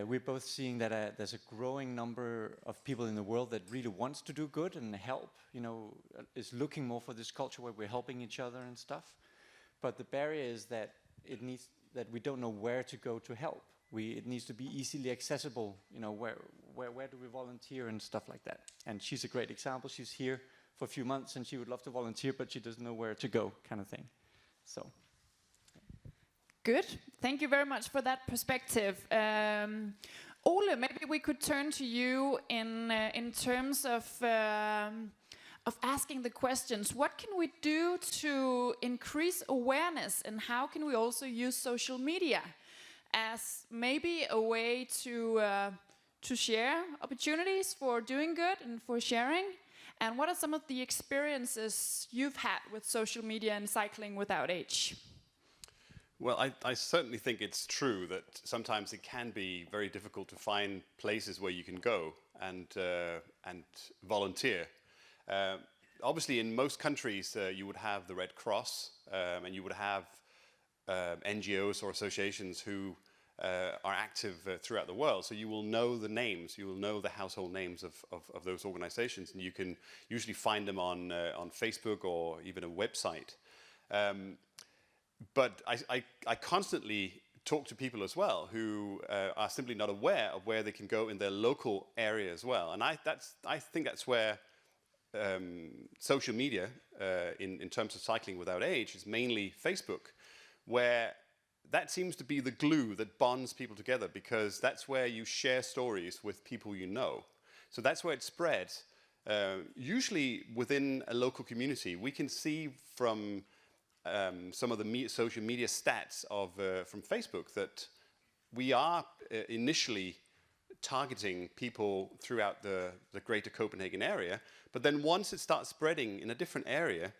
we're both seeing that there's a growing number of people in the world that really wants to do good and help, is looking more for this culture where we're helping each other and stuff. But the barrier is that that we don't know where to go to help. It needs to be easily accessible, where do we volunteer and stuff like that. And she's a great example. She's here for a few months and she would love to volunteer, but she doesn't know where to go, kind of thing. So. Good. Thank you very much for that perspective. Ole, maybe we could turn to you in terms of asking the questions. What can we do to increase awareness, and how can we also use social media as maybe a way to share opportunities for doing good and for sharing? And what are some of the experiences you've had with social media and Cycling Without Age? Well, I certainly think it's true that sometimes it can be very difficult to find places where you can go and volunteer. Obviously, in most countries, you would have the Red Cross, and you would have NGOs or associations who are active throughout the world. So you will know the names, you will know the household names of those organizations, and you can usually find them on Facebook or even a website. But I constantly talk to people as well who are simply not aware of where they can go in their local area as well. And I think that's where social media, in terms of cycling without age, is mainly Facebook, where that seems to be the glue that bonds people together, because that's where you share stories with people you know. So that's where it spreads. Usually within a local community, we can see from some of the social media stats from Facebook that we are initially targeting people throughout the greater Copenhagen area, but then once it starts spreading in a different area,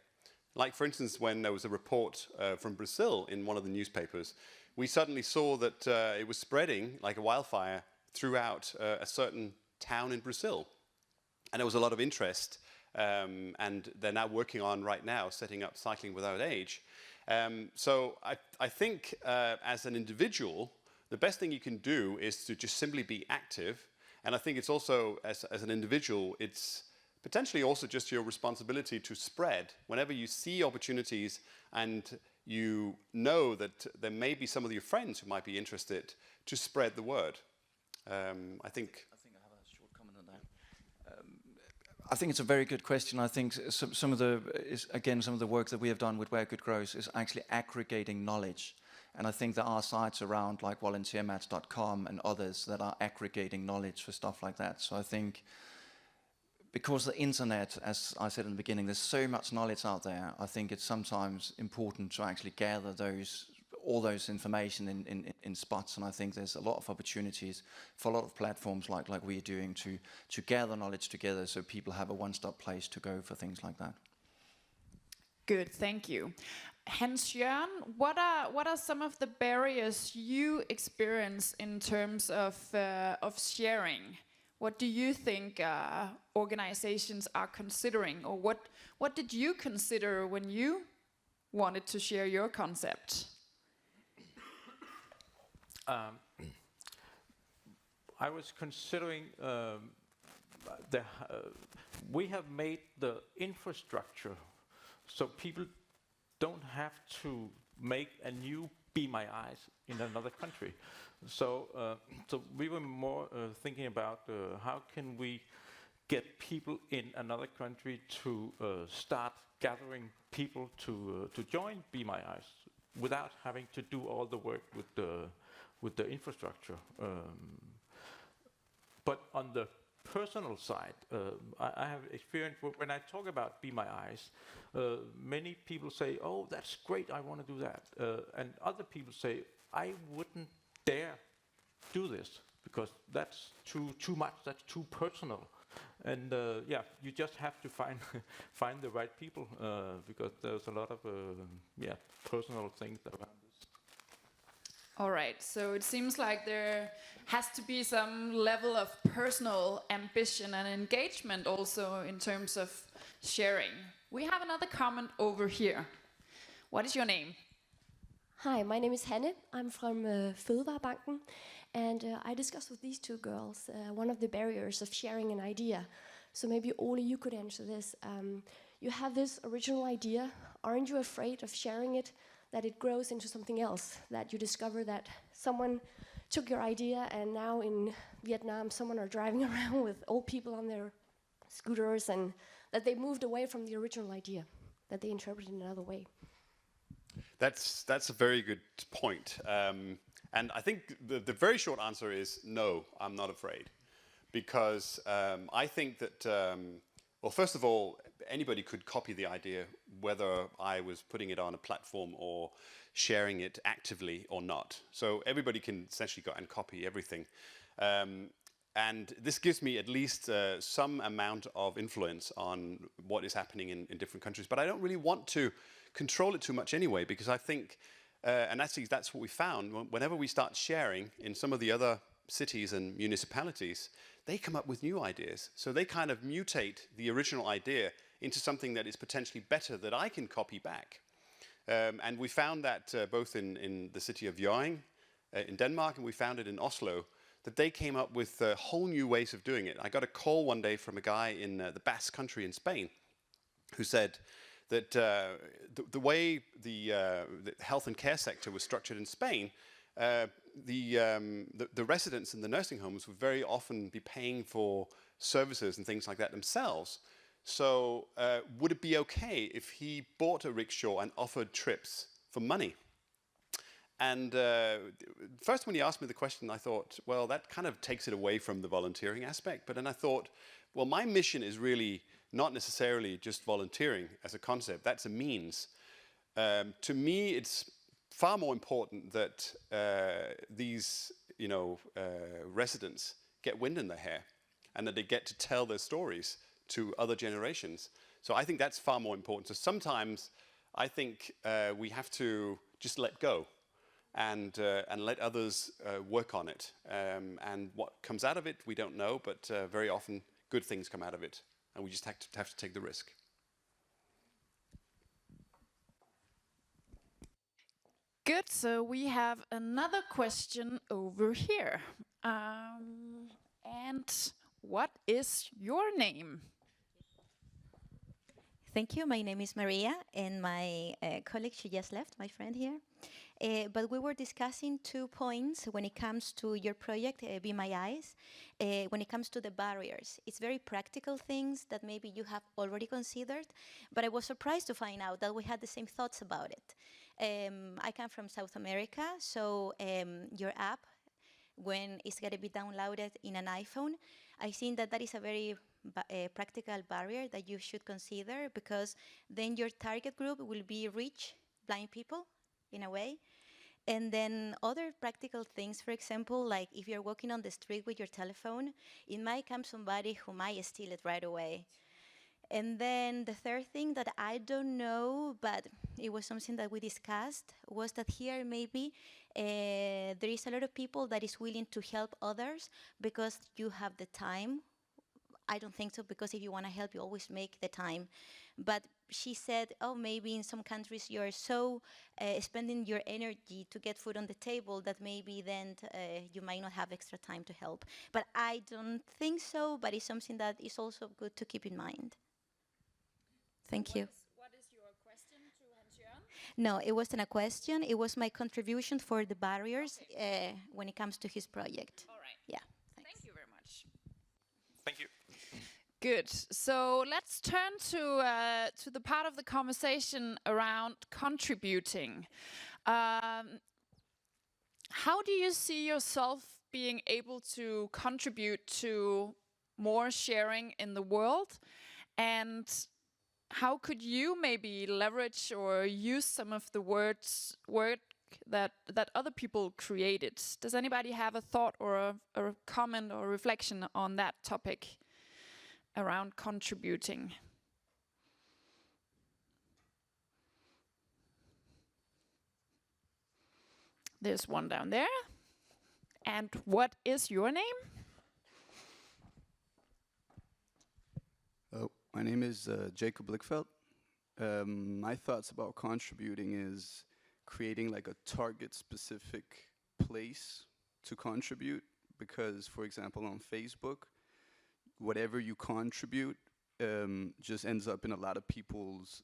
like for instance when there was a report from Brazil in one of the newspapers, we suddenly saw that it was spreading like a wildfire throughout a certain town in Brazil. And there was a lot of interest, and they're now working on right now setting up Cycling Without Age. So I think as an individual, the best thing you can do is to just simply be active. And I think it's also, as an individual, it's potentially also just your responsibility to spread whenever you see opportunities and you know that there may be some of your friends who might be interested, to spread the word. I think I have a short comment on that. I think it's a very good question. I think some of the work that we have done with Where Good Grows is actually aggregating knowledge. And I think there are sites around like volunteermatch.com and others that are aggregating knowledge for stuff like that. So I think because the internet, as I said in the beginning, there's so much knowledge out there, I think it's sometimes important to actually gather all those information in spots, and I think there's a lot of opportunities for a lot of platforms like we're doing to gather knowledge together, so people have a one-stop place to go for things like that. Good, thank you. Hans-Jørgen, what are some of the barriers you experience in terms of sharing? What do you think organizations are considering, or what did you consider when you wanted to share your concept? I was considering we have made the infrastructure so people don't have to make a new Be My Eyes in another country. So we were more thinking about how can we get people in another country to start gathering people to join Be My Eyes without having to do all the work with the infrastructure. But on the personal side, I have experience when I talk about Be My Eyes, many people say, oh, that's great, I want to do that. And other people say, I wouldn't dare do this because that's too much, that's too personal. And you just have to find the right people because there's a lot of personal things around this. All right, so it seems like there has to be some level of personal ambition and engagement also in terms of sharing. We have another comment over here. What is your name? Hi, my name is Hanne. I'm from Fødevarebanken, and I discussed with these two girls one of the barriers of sharing an idea. So maybe Ole, you could answer this. You have this original idea. Aren't you afraid of sharing it, that it grows into something else, that you discover that someone took your idea and now in Vietnam someone are driving around with old people on their scooters, and that they moved away from the original idea, that they interpreted it another way? That's a very good point. And I think the very short answer is no, I'm not afraid. Because I think that, well, first of all, anybody could copy the idea, whether I was putting it on a platform or sharing it actively or not. So everybody can essentially go and copy everything. And this gives me at least some amount of influence on what is happening in different countries. But I don't really want to control it too much anyway, because I think, and actually that's what we found, whenever we start sharing in some of the other cities and municipalities, they come up with new ideas. So they kind of mutate the original idea into something that is potentially better that I can copy back. And we found that both in the city of Hjørring in Denmark, and we found it in Oslo, that they came up with whole new ways of doing it. I got a call one day from a guy in the Basque country in Spain who said that the way the health and care sector was structured in Spain, the residents in the nursing homes would very often be paying for services and things like that themselves. So would it be okay if he bought a rickshaw and offered trips for money? And first when he asked me the question, I thought, well, that kind of takes it away from the volunteering aspect. But then I thought, well, my mission is really not necessarily just volunteering as a concept. That's a means. To me, it's far more important that these, residents get wind in their hair and that they get to tell their stories to other generations. So I think that's far more important. So sometimes I think we have to just let go and let others work on it. And what comes out of it, we don't know, but very often good things come out of it, and we just have to take the risk. Good, so we have another question over here. And what is your name? Thank you. My name is Maria, and my colleague, she just left, my friend here. But we were discussing 2 points when it comes to your project, Be My Eyes, when it comes to the barriers. It's very practical things that maybe you have already considered, but I was surprised to find out that we had the same thoughts about it. I come from South America, so your app, when it's going to be downloaded in an iPhone, I think that is a very practical barrier that you should consider, because then your target group will be rich, blind people, in a way. And then other practical things, for example, like if you're walking on the street with your telephone, it might come somebody who might steal it right away. And then the third thing that I don't know, but it was something that we discussed, was that here maybe there is a lot of people that is willing to help others because you have the time. I don't think so, because if you want to help, you always make the time. But she said, oh, maybe in some countries you're so spending your energy to get food on the table that maybe then you might not have extra time to help. But I don't think so, but it's something that is also good to keep in mind. Thank you. What is your question to Hans-Jørgen? No, it wasn't a question. It was my contribution for the barriers when it comes to his project. All right. Yeah. Thank you very much. Thank you. Good. So let's turn to the part of the conversation around contributing. How do you see yourself being able to contribute to more sharing in the world? And how could you maybe leverage or use some of the work that other people created? Does anybody have a thought or a comment or reflection on that topic around contributing? There's one down there. And what is your name? My name is Jacob Blickfeld. My thoughts about contributing is creating like a target-specific place to contribute, because, for example, on Facebook, whatever you contribute just ends up in a lot of people's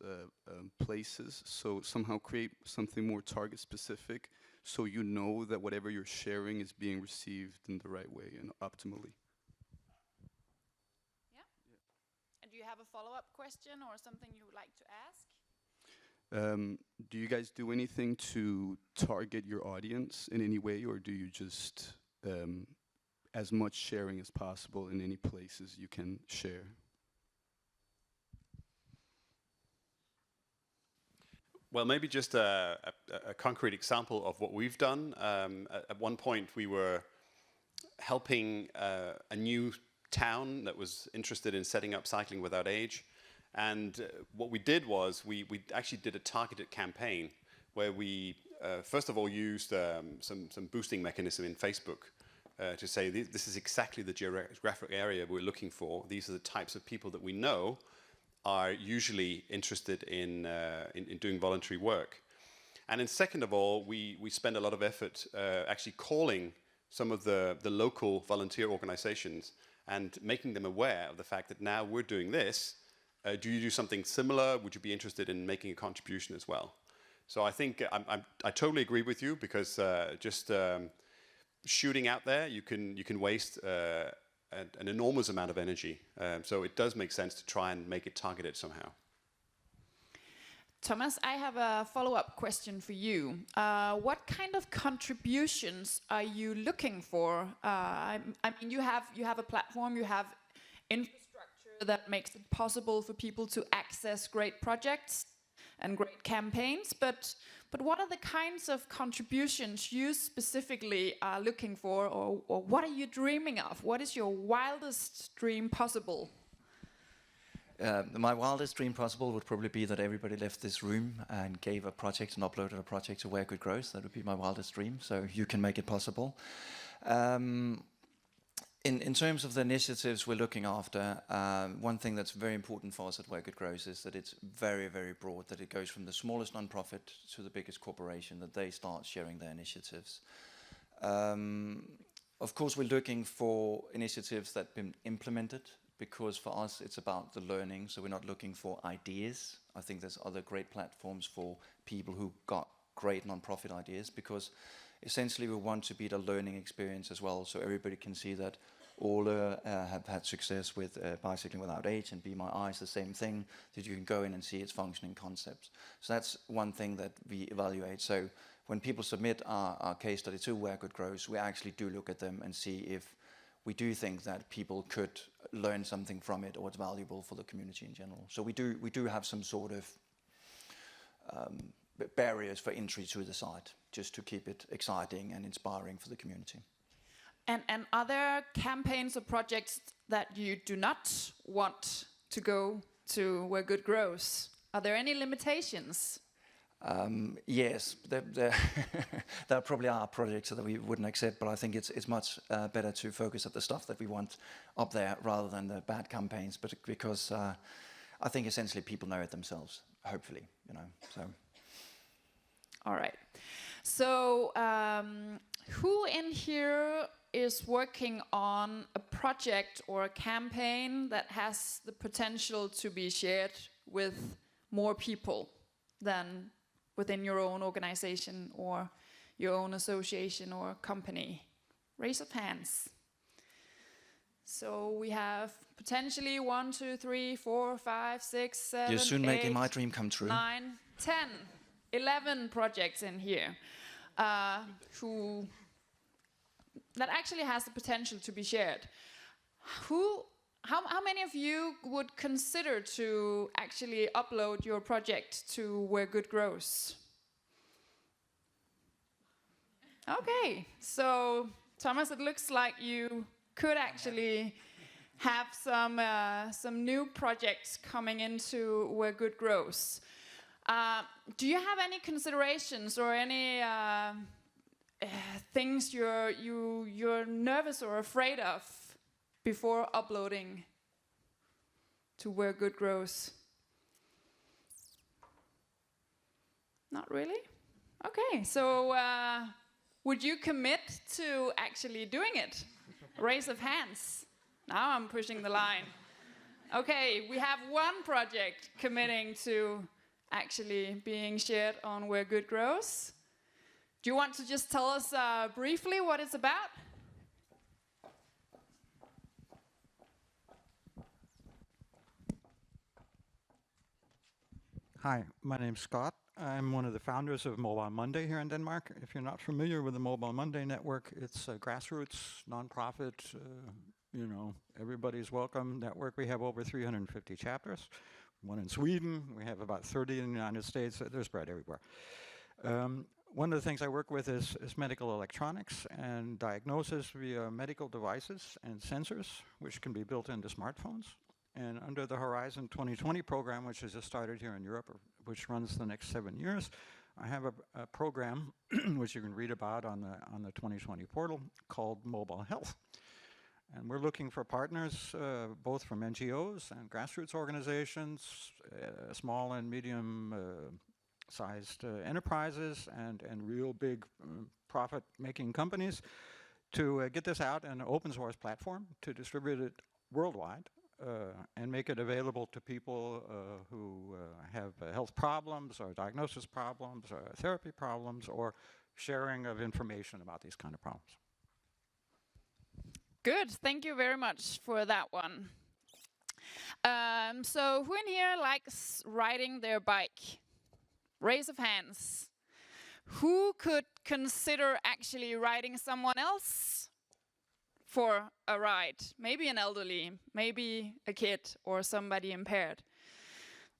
places. So somehow create something more target-specific, so you know that whatever you're sharing is being received in the right way and optimally. Do you have a follow-up question or something you would like to ask? Do you guys do anything to target your audience in any way, or do you just as much sharing as possible in any places you can share? Well, maybe just a concrete example of what we've done. At one point, we were helping a new town that was interested in setting up Cycling Without Age. And what we did was we actually did a targeted campaign where we, first of all, used some boosting mechanism in Facebook to say this is exactly the geographic area we're looking for. These are the types of people that we know are usually interested in doing voluntary work. And then second of all, we spend a lot of effort actually calling some of the local volunteer organizations and making them aware of the fact that now we're doing this. Do you do something similar? Would you be interested in making a contribution as well? So I think I totally agree with you, because just shooting out there, you can waste an enormous amount of energy. So it does make sense to try and make it targeted somehow. Thomas, I have a follow-up question for you. What kind of contributions are you looking for? I mean, you have a platform, you have infrastructure that makes it possible for people to access great projects and great campaigns, but what are the kinds of contributions you specifically are looking for, or what are you dreaming of? What is your wildest dream possible? My wildest dream possible would probably be that everybody left this room and gave a project and uploaded a project to Where Good Grows. That would be my wildest dream, so you can make it possible. In terms of the initiatives we're looking after, one thing that's very important for us at Where Good Grows is that it's very, very broad, that it goes from the smallest non-profit to the biggest corporation, that they start sharing their initiatives. Of course, we're looking for initiatives that have been implemented, because for us it's about the learning, so we're not looking for ideas. I think there's other great platforms for people who got great non-profit ideas, because essentially we want to be the learning experience as well, so everybody can see that Ole have had success with Bicycling Without Age, and Be My Eyes, the same thing, that you can go in and see its functioning concepts. So that's one thing that we evaluate. So when people submit our case study to Where Good Grows, we actually do look at them and see if we do think that people could learn something from it, or it's valuable for the community in general. So we do have some sort of barriers for entry to the site, just to keep it exciting and inspiring for the community. And are there campaigns or projects that you do not want to go to Where Good Grows? Are there any limitations? Yes, there probably are projects that we wouldn't accept, but I think it's much better to focus at the stuff that we want up there rather than the bad campaigns. But because I think essentially people know it themselves, hopefully, you know. So. All right. So who in here is working on a project or a campaign that has the potential to be shared with more people than within your own organization or your own association or company? Raise of hands. So we have potentially 1, 2, 3, 4, 5, 6, 7, You're soon 8, making my dream come true. 9, 10, 11 projects in here who that actually has the potential to be shared. How many of you would consider to actually upload your project to Where Good Grows? Okay, so Thomas, it looks like you could actually have some new projects coming into Where Good Grows. Do you have any considerations or any things you're nervous or afraid of before uploading to Where Good Grows? Not really? Okay, so would you commit to actually doing it? Raise of hands. Now I'm pushing the line. Okay, we have one project committing to actually being shared on Where Good Grows. Do you want to just tell us briefly what it's about? Hi, my name's Scott. I'm one of the founders of Mobile Monday here in Denmark. If you're not familiar with the Mobile Monday network, it's a grassroots, nonprofit, you know, everybody's welcome network. We have over 350 chapters, one in Sweden. We have about 30 in the United States. They're spread everywhere. One of the things I work with is medical electronics and diagnosis via medical devices and sensors, which can be built into smartphones. And under the Horizon 2020 program, which has just started here in Europe, which runs the next 7 years, I have a program which you can read about on the 2020 portal called Mobile Health. And we're looking for partners, both from NGOs and grassroots organizations, small and medium sized enterprises and real big profit-making companies to get this out in an open source platform to distribute it worldwide and make it available to people who have health problems or diagnosis problems or therapy problems or sharing of information about these kind of problems. Good, thank you very much for that one. So who in here likes riding their bike? Raise of hands. Who could consider actually riding someone else for a ride? Maybe an elderly, maybe a kid or somebody impaired.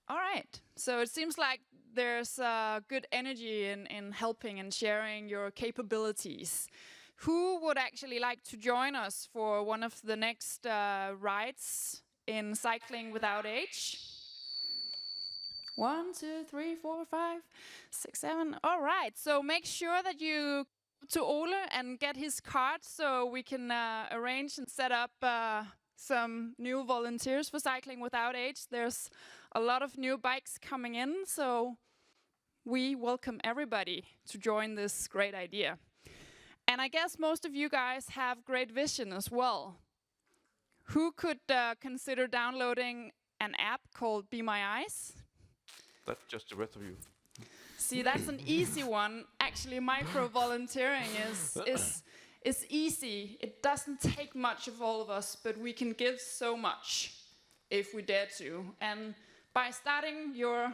All right, so it seems like there's good energy in helping and sharing your capabilities. Who would actually like to join us for one of the next rides in Cycling Without Age? 1, 2, 3, 4, 5, 6, 7. All right, so make sure that you go to Ole and get his card so we can arrange and set up some new volunteers for Cycling Without Age. There's a lot of new bikes coming in, so we welcome everybody to join this great idea. And I guess most of you guys have great vision as well. Who could consider downloading an app called Be My Eyes? That's just the rest of you. See, that's an easy one. Actually, micro-volunteering is easy. It doesn't take much of all of us, but we can give so much if we dare to. And by starting your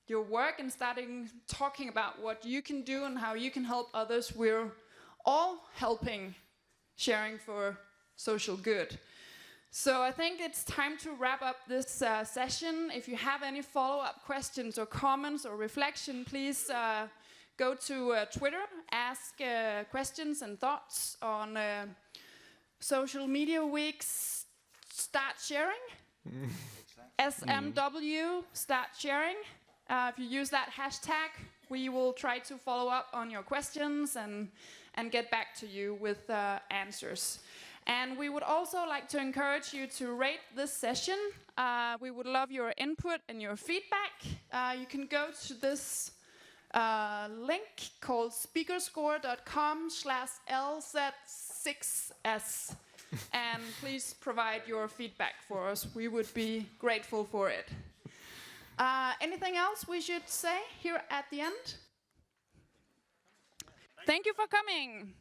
work and starting talking about what you can do and how you can help others, we're all helping, sharing for social good. So I think it's time to wrap up this session. If you have any follow-up questions or comments or reflection, please go to Twitter, ask questions and thoughts on social media weeks. Start sharing. SMW, start sharing. If you use that hashtag, we will try to follow up on your questions and get back to you with answers. And we would also like to encourage you to rate this session. We would love your input and your feedback. You can go to this link called speakerscore.com/LZ6S. And please provide your feedback for us. We would be grateful for it. Anything else we should say here at the end? Thank you for coming.